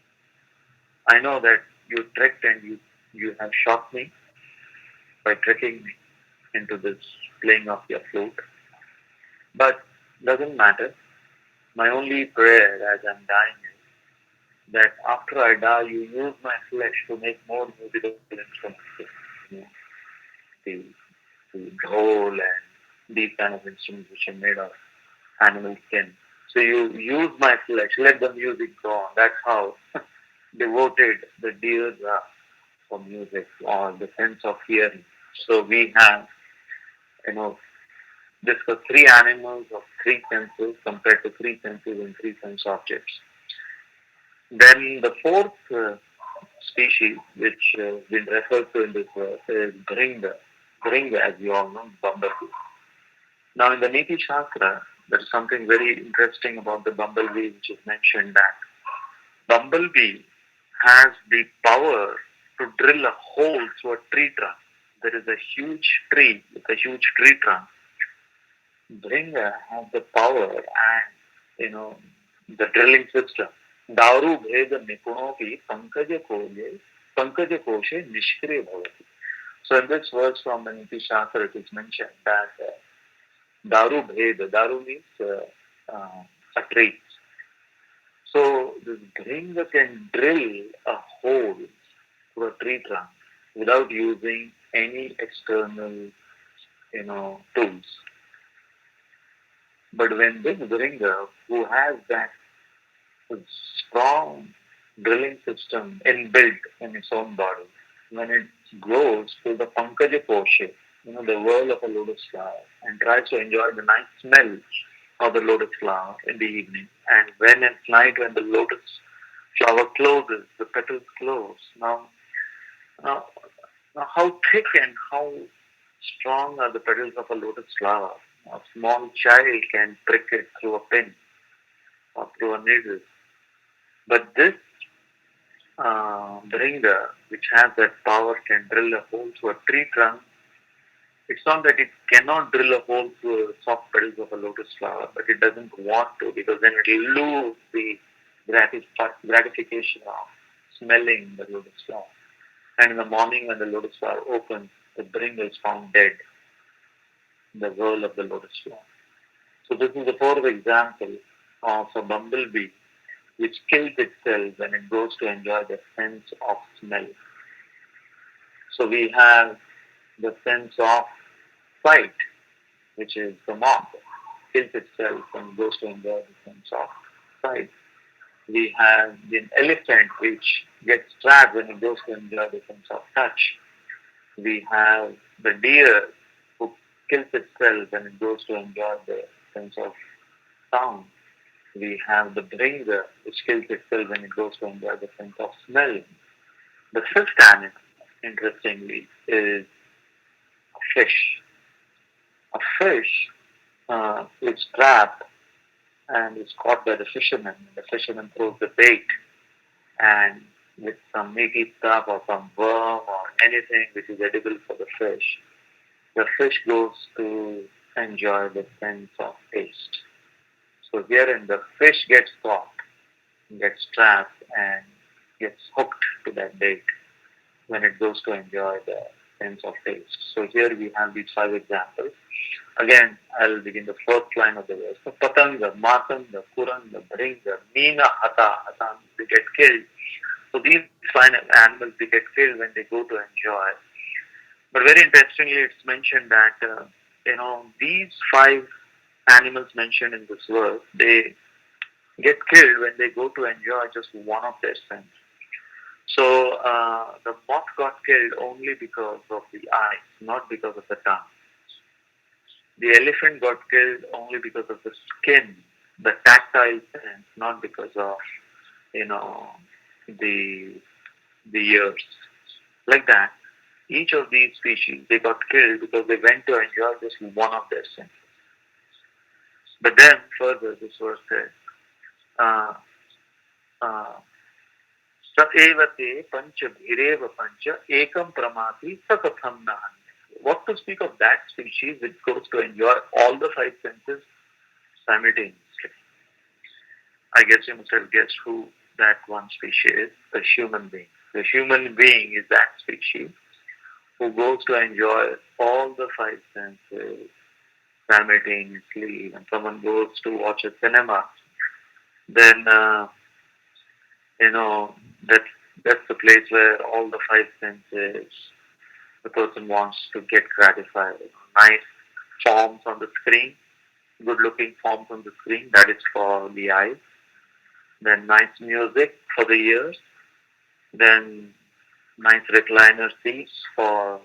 I know that you tricked and you have shot me by tricking me into this playing of your flute. But doesn't matter. My only prayer as I'm dying is that after I die, you use my flesh to make more musical instruments. You know, the, the dhol and these kind of instruments which are made of animal skin. So you use my flesh, let the music go on. That's how devoted the deers are for music or the sense of hearing. So we have, you know, discussed three animals of three senses compared to three senses and three sense objects. Then the fourth species which been referred to in this verse is Bringa. Bringa, as you all know, bumblebee. Now in the Niti Shastra, there is something very interesting about the bumblebee which is mentioned that bumblebee has the power to drill a hole through a tree trunk. There is a huge tree with a huge tree trunk. Bringa has the power and the drilling system. दारु भेद निपुणों की पंकज कोशे निष्क्रिय भवति. So in this verse from the Niti Shastra, it is mentioned that daru bhed, daru means a tree. So this bringa can drill a hole through a tree trunk without using any external, tools. But when this bringa, who has that strong drilling system inbuilt in its own body, when it goes to the pankaja koshe, the whirl of a lotus flower, and tries to enjoy the nice smell of the lotus flower in the evening, and when at night when the lotus flower closes, the petals close. Now, now how thick and how strong are the petals of a lotus flower? A small child can prick it through a pin or through a needle. But this bringer, which has that power, can drill a hole through a tree trunk. It's not that it cannot drill a hole through the soft petals of a lotus flower, but it doesn't want to because then it will lose the gratification of smelling the lotus flower. And in the morning when the lotus flower opens, the bringer is found dead in the whirl of the lotus flower. So this is the fourth example of a bumblebee which kills itself when it goes to enjoy the sense of smell. So we have the sense of sight, which is the moth, kills itself and goes to enjoy the sense of sight. We have the elephant, which gets trapped when it goes to enjoy the sense of touch. We have the deer, who kills itself when it goes to enjoy the sense of sound. We have the bringer, which kills itself when it goes to enjoy the sense of smell. The fifth animal, interestingly, is a fish. A fish is trapped and is caught by the fisherman. The fisherman throws the bait, and with some meaty stuff or some worm or anything which is edible for the fish goes to enjoy the sense of taste. So herein the fish gets caught, gets trapped, and gets hooked to that bait when it goes to enjoy the sense of taste. So here we have these five examples. Again, I'll begin the fourth line of the verse. So Patanga, Matanga, Kuranga, Bringa, Meena, Hata, they get killed. So these five animals, they get killed when they go to enjoy. But very interestingly, it's mentioned that, these five animals mentioned in this verse, they get killed when they go to enjoy just one of their senses. So the moth got killed only because of the eyes, not because of the tongue. The elephant got killed only because of the skin, the tactile sense, not because of the ears. Like that, each of these species, they got killed because they went to enjoy just one of their senses. But then further, this verse says, uh, uh, Sa eva te pancha bhireva pancha ekam pramati sakatham na. What to speak of that species which goes to enjoy all the five senses simultaneously? I guess you must have guessed who that one species is, the human being. The human being is that species who goes to enjoy all the five senses simultaneously. When someone goes to watch a cinema, then you know that's the place where all the five senses the person wants to get gratified. Nice forms on the screen, good-looking forms on the screen. That is for the eyes. Then nice music for the ears. Then nice recliner seats for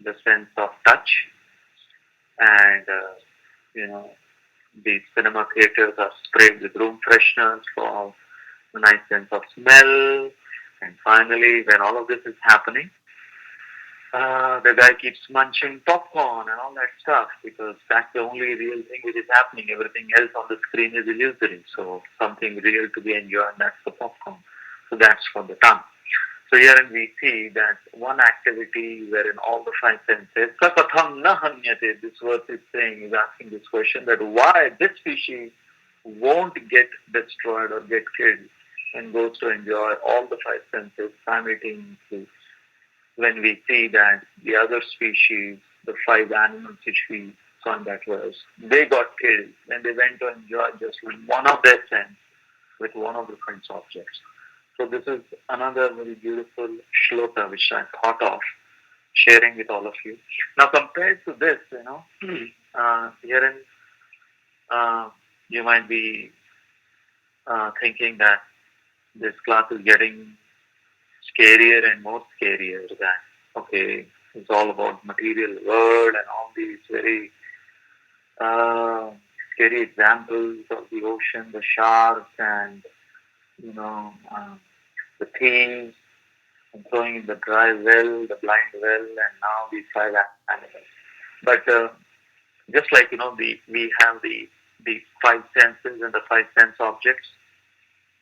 the sense of touch. And you know the cinema theaters are sprayed with room fresheners for a nice sense of smell. And finally, when all of this is happening, the guy keeps munching popcorn and all that stuff because that's the only real thing which is happening. Everything else on the screen is illusory. So something real to be enjoyed, and that's the popcorn. So that's for the tongue. So herein we see that one activity wherein all the five senses, sakatham na hanyate, this verse is saying, is asking this question that why this species won't get destroyed or get killed and goes to enjoy all the five senses simultaneously. When we see that the other species, the five animals which we saw in that verse, they got killed when they went to enjoy just one of their sense with one of the sense objects. So this is another very beautiful shloka which I thought of sharing with all of you. Now compared to this, herein you might be thinking that this class is getting scarier and more scarier. That okay, it's all about material world and all these very scary examples of the ocean, the sharks, and you know the thieves, and throwing in the dry well, the blind well, and now these five animals. But just like we have the five senses and the five sense objects.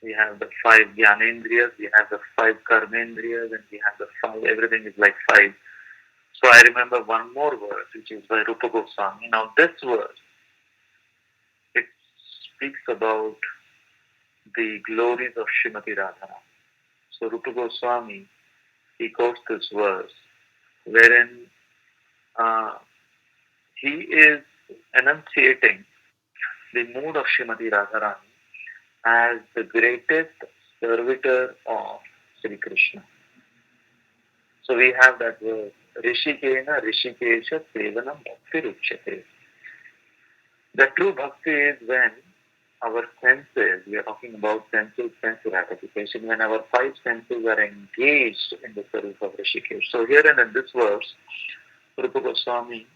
We have the five Jnanendriyas, we have the five Karmendriyas, and we have the five, everything is like five. So I remember one more verse, which is by Rupa Goswami. Now this verse, it speaks about the glories of Srimati Radharani. So Rupa Goswami, he quotes this verse, wherein he is enunciating the mood of Srimati Radharani as the greatest servitor of Sri Krishna. So we have that word, Rishikena Rishikesha Sevanam Bhakti Ruchyate. The true bhakti is when our senses, we are talking about senses, sense gratification, when our five senses are engaged in the service of Rishikesh. So here in this verse, Rupa Goswami,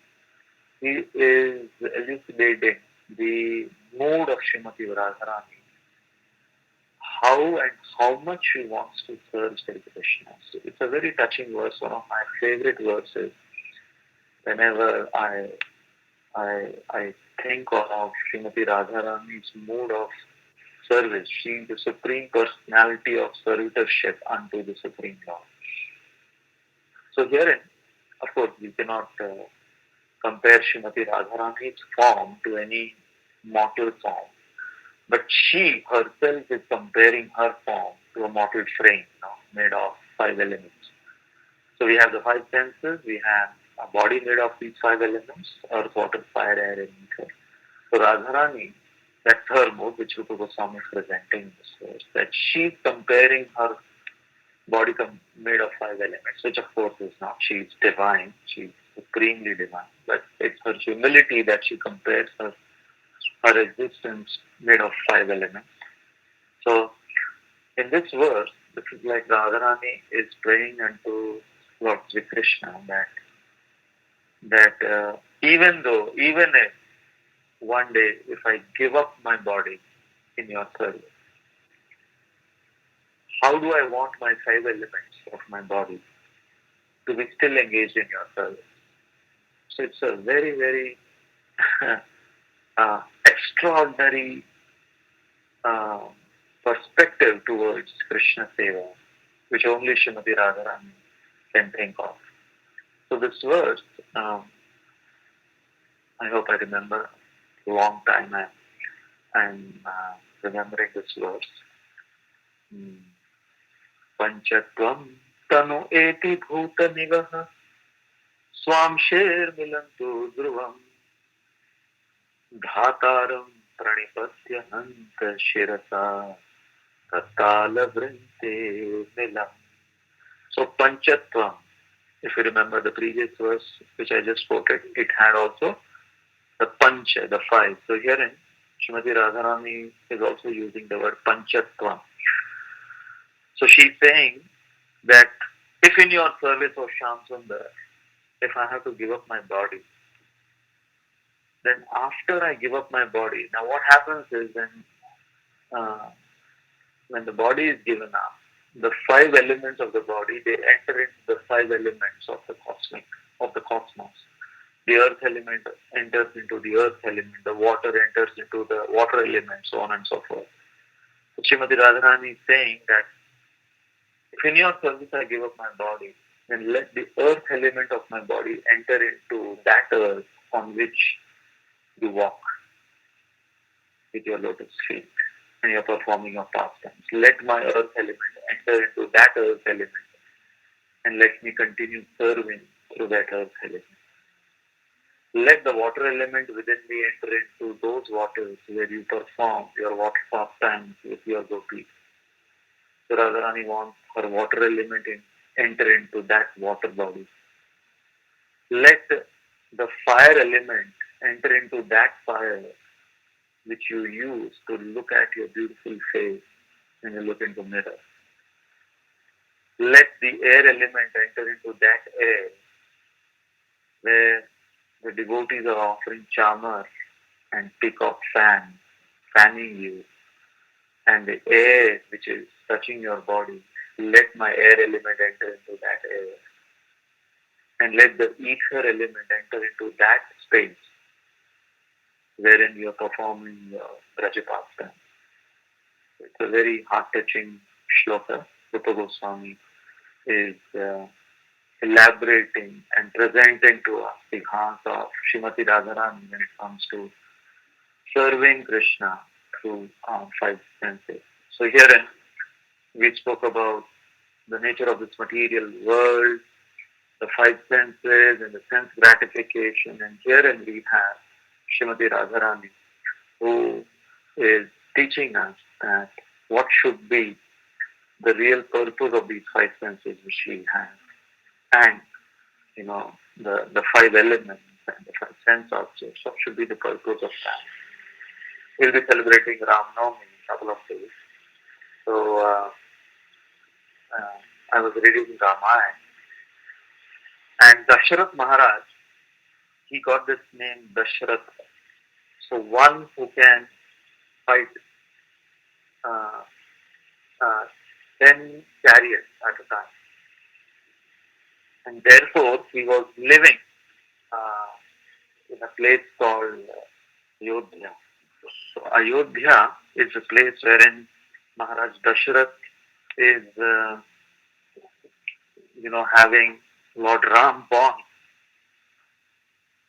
he is elucidating the mood of Srimati Radharani, how much she wants to serve Sri Krishna. So it's a very touching verse, one of my favorite verses. Whenever I think of Srimati Radharani's mood of service, she is the supreme personality of servitorship unto the Supreme Lord. So herein, of course, we cannot compare Srimati Radharani's form to any mortal form. But she herself is comparing her form to a mortal frame, made of five elements. So we have the five senses, we have a body made of these five elements, earth, water, fire, air, and ether. So Radharani, that's her mood, which Rupa Goswami is presenting in this verse, that she's comparing her body made of five elements, which of course is not. She's divine, she's supremely divine. But it's her humility that she compares her existence made of five elements. So in this verse, this is like Radharani is praying unto Lord Sri Krishna that even if one day if I give up my body in your service, how do I want my five elements of my body to be still engaged in your service? So it's a very, very extraordinary perspective towards Krishna Seva. which only Srimati Radharani can think of. So this verse, I hope I remember, a long time I'm remembering this verse. Panchatvam tanu eti bhuta nivaha swamsher milantu dhruvam dhataram pranipatya hanta shirasa tatala vrinte milam. So Panchatvam, if you remember the previous verse which I just quoted, it had also the Pancha, the five. So herein, Srimati Radharani is also using the word Panchatvam. So she's saying that if in your service, O Shyam Sundar, if I have to give up my body, then after I give up my body, now what happens is uh, when the body is given up, the five elements of the body, they enter into the five elements of the cosmos. The earth element enters into the earth element, the water enters into the water element, so on and so forth. So Srimati Radharani is saying that if in your service I give up my body, then let the earth element of my body enter into that earth on which you walk with your lotus feet and you're performing your pastimes. Let my earth element enter into that earth element and let me continue serving through that earth element. Let the water element within me enter into those waters where you perform your water pastimes with your gopis. So Radharani wants her water element enter into that water body. Let the fire element enter into that fire which you use to look at your beautiful face when you look into the mirror. Let the air element enter into that air where the devotees are offering chamar and peacock fan, fanning you, and the air which is touching your body, let my air element enter into that air. And let the ether element enter into that space wherein you are performing your Braja pastime. It's a very heart-touching shloka. Rupa Goswami is elaborating and presenting to us the heart of Srimati Radharani when it comes to serving Krishna through five senses. So herein we spoke about the nature of this material world, the five senses and the sense gratification, and herein we have Srimati Radharani who is teaching us that what should be the real purpose of these five senses which we have, and the five elements and the five sense objects. What should be the purpose of that? We'll be celebrating Ram Navami in a couple of days. So I was reading Ramayana, and Dasharath Maharaj, he got this name Dasharath. So one who can fight uh, uh, 10 chariots at a time. And therefore, he was living in a place called Ayodhya. So Ayodhya is a place wherein Maharaj Dasharath is, having Lord Ram born,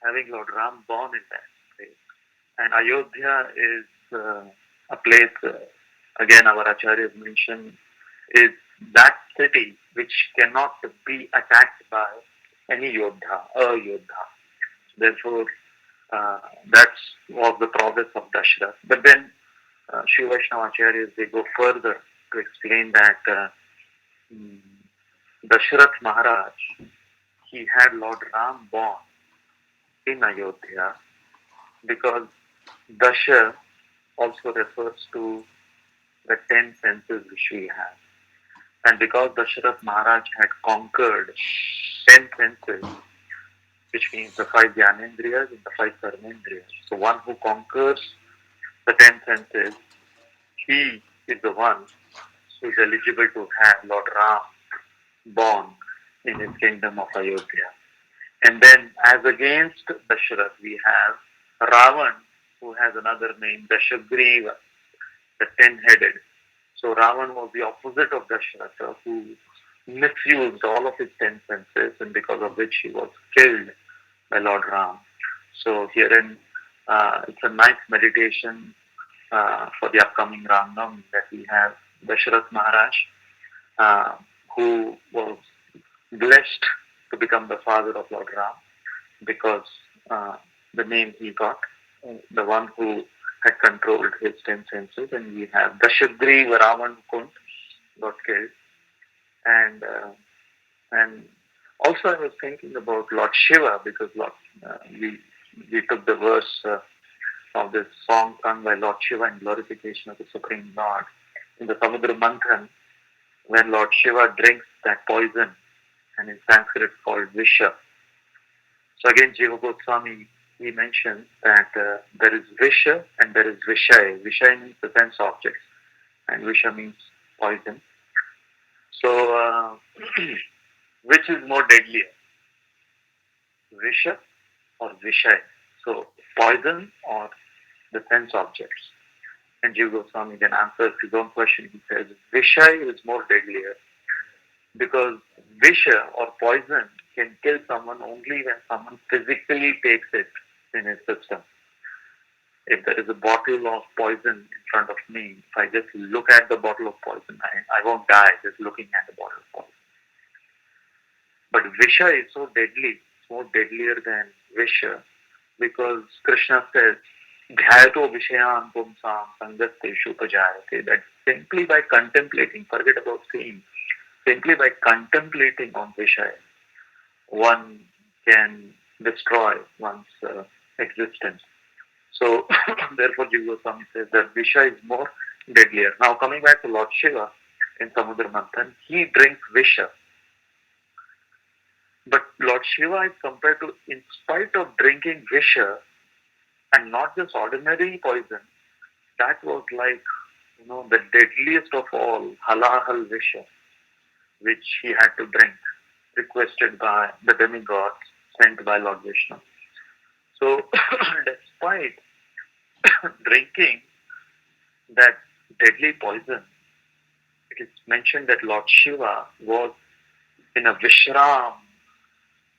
in that place. And Ayodhya is a place, again our acharyas mentioned, is that city which cannot be attacked by any Yodha, a Yodha. Therefore, that was the progress of Dasharath. But then Sri Vaishnava acharyas, they go further to explain that Dasharath Maharaj, he had Lord Ram born in Ayodhya because Dasha also refers to the 10 senses which we have. And because Dasharath Maharaj had conquered 10 senses, which means the 5 Jnanendriyas and the 5 Karmendriyas. So one who conquers the 10 senses, he is the one who is eligible to have Lord Ram born in his kingdom of Ayodhya. And then as against Dasharath, we have Ravan, who has another name, Dashagriva, the 10-headed. So Ravan was the opposite of Dasharatha, who misused all of his 10 senses, and because of which he was killed by Lord Ram. So herein, it's a nice meditation for the upcoming Ram Navami that we have Dasharath Maharaj, uh, who was blessed to become the father of Lord Ram because uh, the name he got, the one who had controlled his 10 senses, and we have Dashadri Ravan Kund got killed, and and also I was thinking about Lord Shiva because we took the verse of this song sung by Lord Shiva in glorification of the Supreme Lord in the Samudra Manthan when Lord Shiva drinks that poison, and in Sanskrit it's called Visha. So again, Jiva Goswami, he mentions that there is Visha and there is Vishay. Vishay means the sense objects and Visha means poison. So which is more deadlier, Visha or Vishay? So poison or the sense objects? And Jiva Goswami then answers his own question. He says, Vishay is more deadlier because Visha or poison can kill someone only when someone physically takes it in his system. If there is a bottle of poison in front of me, if I just look at the bottle of poison, I won't die just looking at the bottle of poison. But Visha is so deadly, it's more deadlier than Visha because Krishna says, Dhyato Vishayan Pumsam Sangateshu Pajayate, that simply by contemplating, forget about seeing, simply by contemplating on Visha, one can destroy one's existence. So, therefore, Jiva Goswami says that Visha is more deadlier. Now, coming back to Lord Shiva in Samudra Manthan, he drinks Visha. But Lord Shiva is compared to, in spite of drinking Visha, and not just ordinary poison, that was like, the deadliest of all, Halahal Visha, which he had to drink, requested by the demigods sent by Lord Vishnu. So, despite drinking that deadly poison, it is mentioned that Lord Shiva was in a Vishram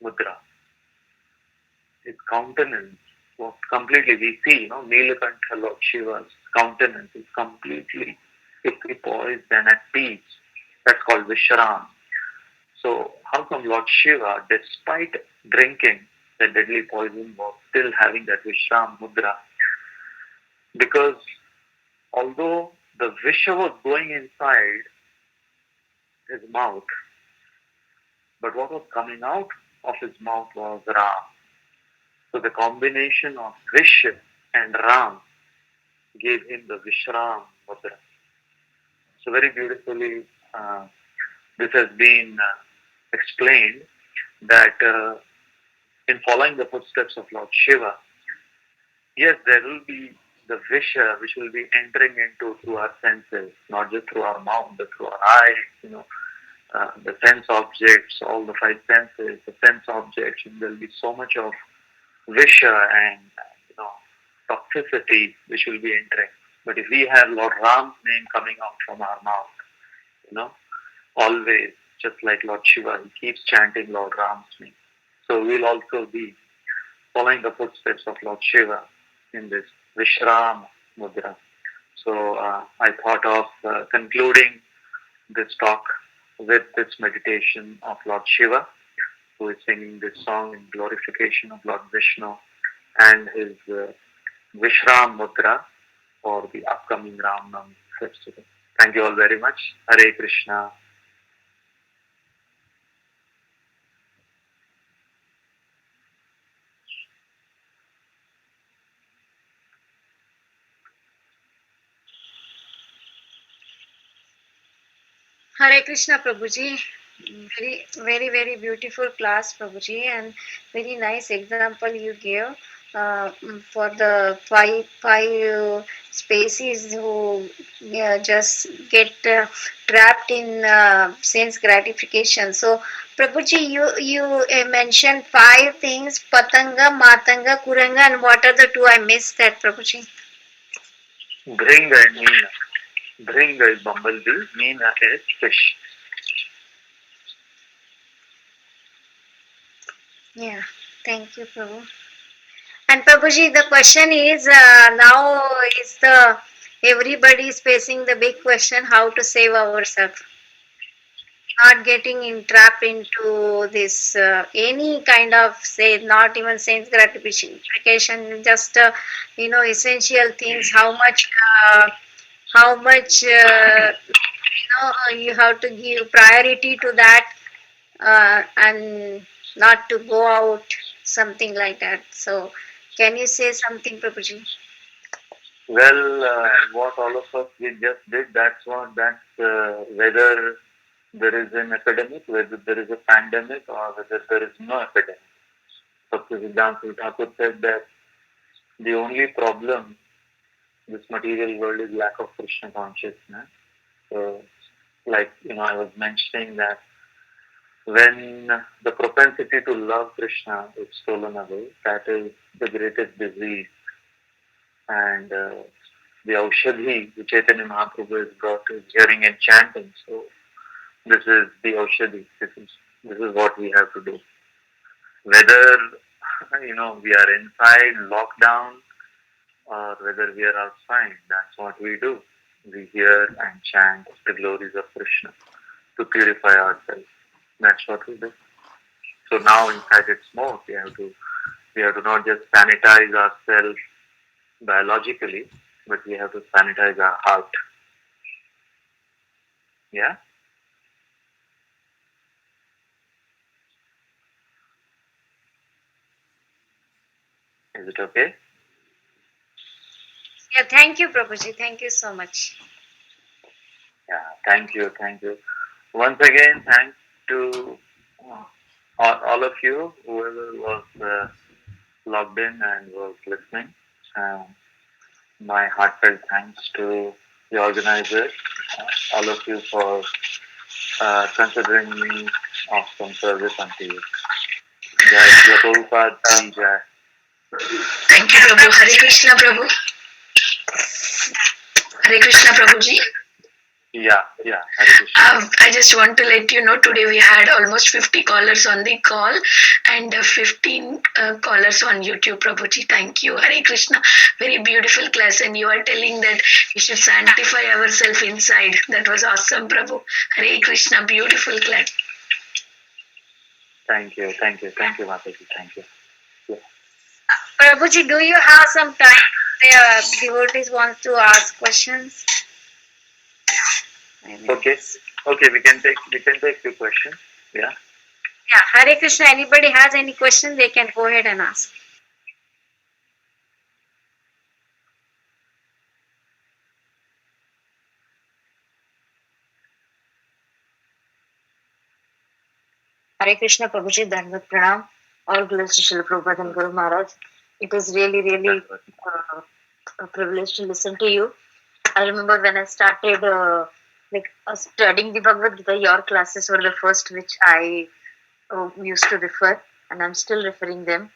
mudra. His countenance was completely, we see, Nilakantha Lord Shiva's countenance is completely equipoised and at peace. That's called Vishram. So how come Lord Shiva, despite drinking the deadly poison, was still having that Vishram mudra? Because although the Visha was going inside his mouth, but what was coming out of his mouth was Ram. So the combination of Vish and Ram gave him the Vishram mudra. So very beautifully, this has been explained that in following the footsteps of Lord Shiva, yes, there will be the Visha which will be entering into through our senses, not just through our mouth, but through our eyes, the sense objects, all the five senses, the sense objects, and there will be so much of Visha and, toxicity which will be entering. But if we have Lord Ram's name coming out from our mouth, always, just like Lord Shiva, he keeps chanting Lord Ram's name. So we'll also be following the footsteps of Lord Shiva in this Vishram Mudra. So I thought of concluding this talk with this meditation of Lord Shiva, who is singing this song in glorification of Lord Vishnu and his Vishram Mudra for the upcoming Ram Navami festival. Thank you all very much. Hare Krishna. Hare Krishna, Prabhuji. Very, very, very beautiful class, Prabhuji, and very nice example you gave for the five species who just get trapped in sense gratification. So, Prabhuji, you mentioned five things: Patanga, Matanga, Kuranga, and what are the two? I missed that, Prabhuji. Bhringa and Meena. Bhringa is bumblebee, Meena is fish. Yeah. Thank you, Prabhu. And Prabhuji, the question is now is the everybody is facing the big question how to save ourselves, not getting entrapped into this any kind of say not even sense gratification, just essential things. How much you have to give priority to that and not to go out, something like that. So, can you say something, Prabhuji? Well, what all of us we just did, that's whether there is an epidemic, whether there is a pandemic, or whether there is no epidemic. Dr. Siddhanta Thakur said that the only problem this material world is lack of Krishna consciousness. So, like I was mentioning that when the propensity to love Krishna is stolen away, that is the greatest disease. And the Aushadhi, the Chaitanya Mahaprabhu has brought, is hearing and chanting. So this is the Aushadhi. This is what we have to do. Whether we are inside lockdown or whether we are outside, that's what we do. We hear and chant the glories of Krishna to purify ourselves. That's what we do. So now, in fact, it's more. We have to not just sanitize ourselves biologically, but we have to sanitize our heart. Yeah, is it okay? Yeah, thank you, Prabhuji. Thank you so much. Yeah, thank you. Once again, thanks to uh, all of you, whoever was logged in and was listening. Um, my heartfelt thanks to the organizers, all of you for considering me of some service unto you. Jai Shri Prabhupada Ki Jai. Thank you, Prabhu. Hare Krishna, Prabhu. Hare Krishna, Prabhuji. Yeah, Hare Krishna. I just want to let you know today we had almost 50 callers on the call and 15 callers on YouTube. Prabhuji, thank you. Hare Krishna. Very beautiful class, and you are telling that we should sanctify ourselves inside. That was awesome, Prabhu. Hare Krishna. Beautiful class. Thank you, Mataji. Thank you. Yeah. Prabhuji, do you have some time? The devotees want to ask questions. Okay, we can take few questions. Yeah. Yeah, Hare Krishna. Anybody has any questions, they can go ahead and ask. Hare Krishna, Prabhuji, Dhanvat Pranam. All glories to Srila Prabhupada and Guru Maharaj. It is really a privilege to listen to you. I remember when I started studying the Bhagavad Gita, your classes were the first which I used to refer, and I'm still referring them.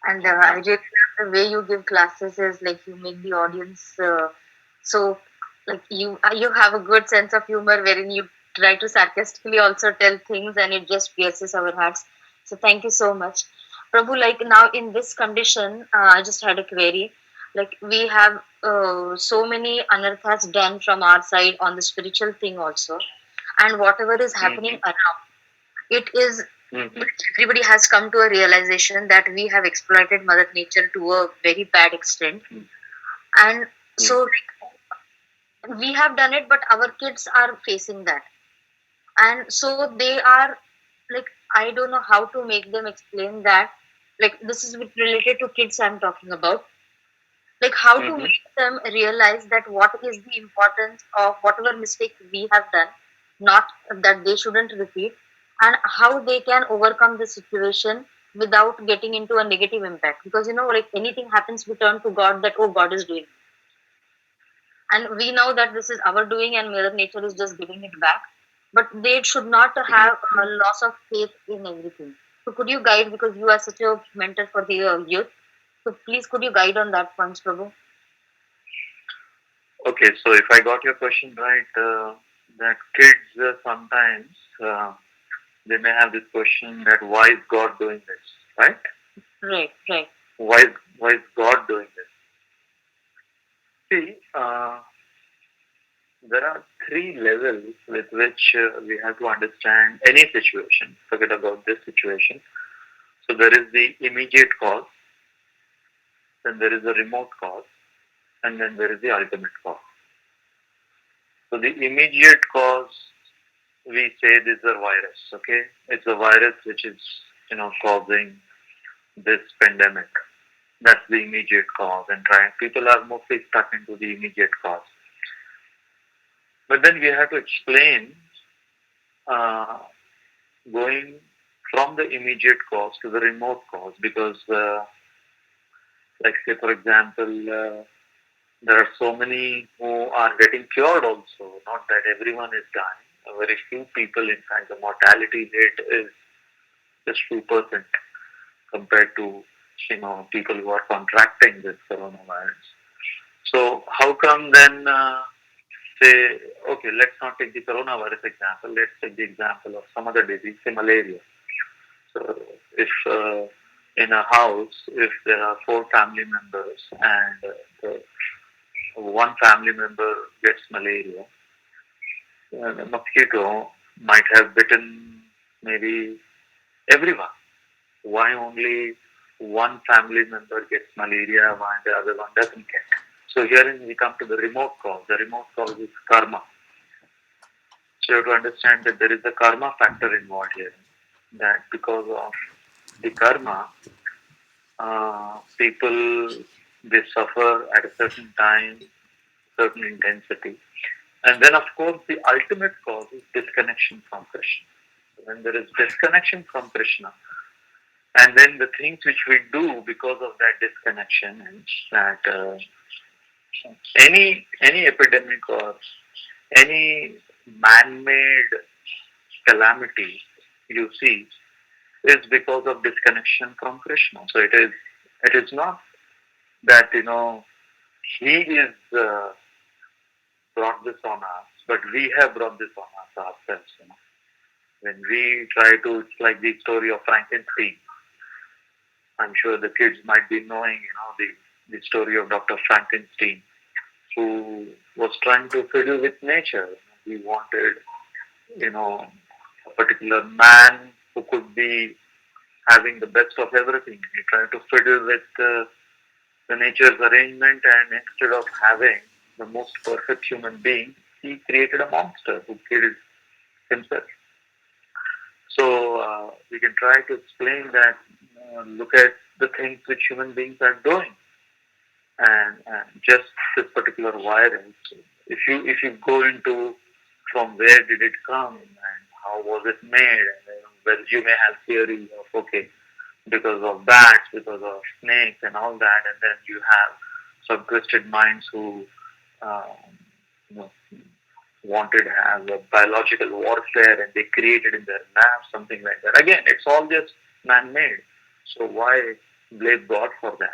And I really love the way you give classes is like you make the audience so like you have a good sense of humor wherein you try to sarcastically also tell things and it just pierces our hearts. So thank you so much, Prabhu. Like now in this condition, I just had a query. Like we have so many anarthas done from our side on the spiritual thing also, and whatever is happening around it is everybody has come to a realization that we have exploited mother nature to a very bad extent, and so like, we have done it but our kids are facing that, and so they are like, I don't know how to make them explain that, like this is related to kids I'm talking about, like how to make them realize that what is the importance of whatever mistake we have done, not that they shouldn't repeat, and how they can overcome the situation without getting into a negative impact, because like anything happens we turn to God that, oh, God is doing, and we know that this is our doing and mother nature is just giving it back, but they should not have a loss of faith in everything. So could you guide, because you are such a mentor for the youth, so please could you guide on that point, Prabhu? Okay, so if I got your question right, that kids sometimes they may have this question that why is God doing this, right? Right. Why is God doing this? See, there are three levels with which we have to understand any situation. Forget about this situation. So there is the immediate cause, then there is the remote cause, and then there is the ultimate cause. So the immediate cause, we say this is a virus, okay? It's a virus which is, causing this pandemic. That's the immediate cause, and people are mostly stuck into the immediate cause. But then we have to explain uh, going from the immediate cause to the remote cause because, like say for example, there are so many who are getting cured also. Not that everyone is dying. Very few people, in fact, the mortality rate is just 2% compared to people who are contracting this coronavirus. So how come then say, okay, let's not take the coronavirus example. Let's take the example of some other disease, say malaria. So if in a house, if there are four family members and the one family member gets malaria, the mosquito might have bitten maybe everyone. Why only one family member gets malaria while the other one doesn't get? So herein we come to the remote cause. The remote cause is karma. So you have to understand that there is a karma factor involved here. That because of the karma, people they suffer at a certain time, certain intensity. And then, of course, the ultimate cause is disconnection from Krishna. When there is disconnection from Krishna, and then the things which we do because of that disconnection, and that any epidemic or any man-made calamity you see is because of disconnection from Krishna. So it is not that he is brought this on us, but we have brought this on us ourselves. When we try to, it's like the story of Frankenstein. I'm sure the kids might be knowing, the story of Dr. Frankenstein, who was trying to fiddle with nature. He wanted, a particular man who could be having the best of everything. He tried to fiddle with the nature's arrangement, and instead of having the most perfect human being, he created a monster who killed himself. So we can try to explain that. Look at the things which human beings are doing, and just this particular virus. If you go into from where did it come and how was it made, and well, you may have theories of okay, because of bats, because of snakes and all that, and then you have some twisted minds who uh, you know, wanted to have a biological warfare and they created in their labs something like that. Again, it's all just man-made. So why blame God for that?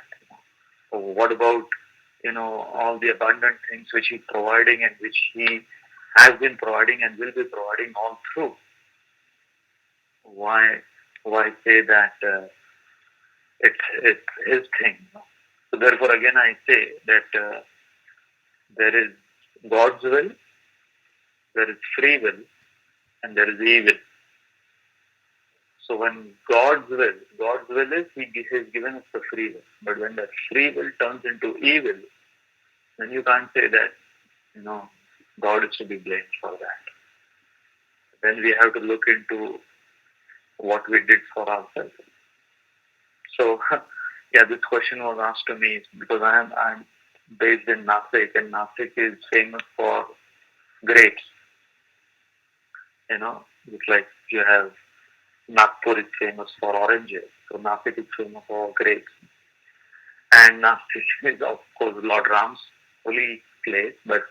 Or what about all the abundant things which He's providing and which He has been providing and will be providing all through? Why say that it's His thing? So therefore, again, I say that there is God's will, there is free will, and there is evil. So when God's will is He has given us the free will. But when that free will turns into evil, then you can't say that God is to be blamed for that. Then we have to look into what we did for ourselves. So yeah, this question was asked to me because I'm based in Nasik, and Nasik is famous for grapes. It's like you have Nagpur is famous for oranges, so Nasik is famous for grapes. And Nasik is of course Lord Ram's holy place, but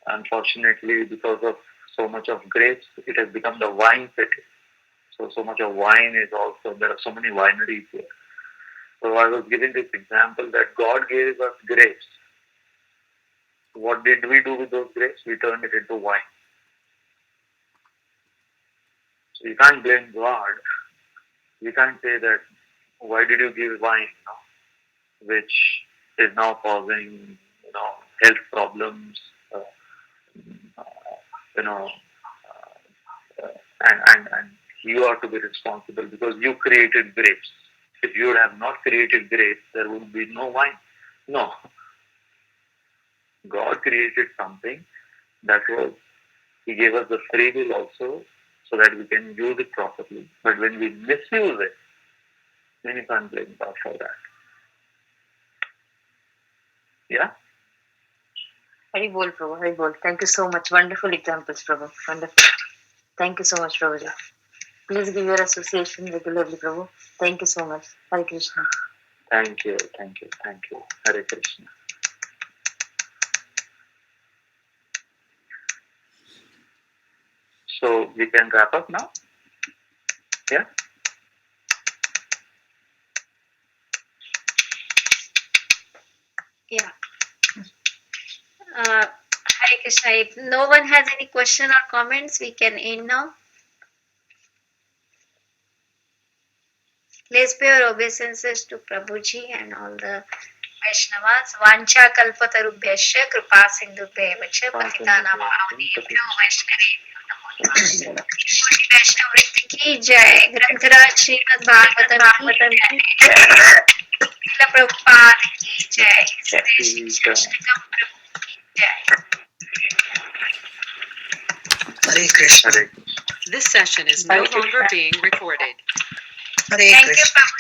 unfortunately because of so much of grapes, it has become the wine city. So much of wine is also, there are so many wineries here. So I was giving this example that God gave us grapes. What did we do with those grapes? We turned it into wine. So you can't blame God. You can't say that, why did you give wine, which is now causing, health problems, uh, you know, and you are to be responsible because you created grapes. If you would have not created grapes, there would be no wine. No, God created something that was, He gave us the free will also so that we can use it properly. But when we misuse it, then you can't blame God for that. Yeah? Hari bol, Prabhu. Hari bol. Thank you so much. Wonderful examples, Prabhu. Wonderful. Thank you so much, Prabhuji. Please give your association regularly, Prabhu. Thank you so much. Hare Krishna. Thank you, thank you, thank you. Hare Krishna. So we can wrap up now? Yeah? Yeah. Hare Krishna. If no one has any question or comments, we can end now. Let's pay our obeisances to Prabhuji and all the Vaishnavas. Vancha kalpatarubhyasya kripa sindhubhya patitanam pavanebhyo vaishnavebhyo namo namaha. Vaishnav Vritti ki jai. Grantaraj Srimad Bhagavatam ki jai. Srila Prabhupada ki jai. Shikshastakam Prabhu ki jai. Hare Krishna. Hare This session is no longer being recorded. Hare Thank you, Krishna. Prabhuji.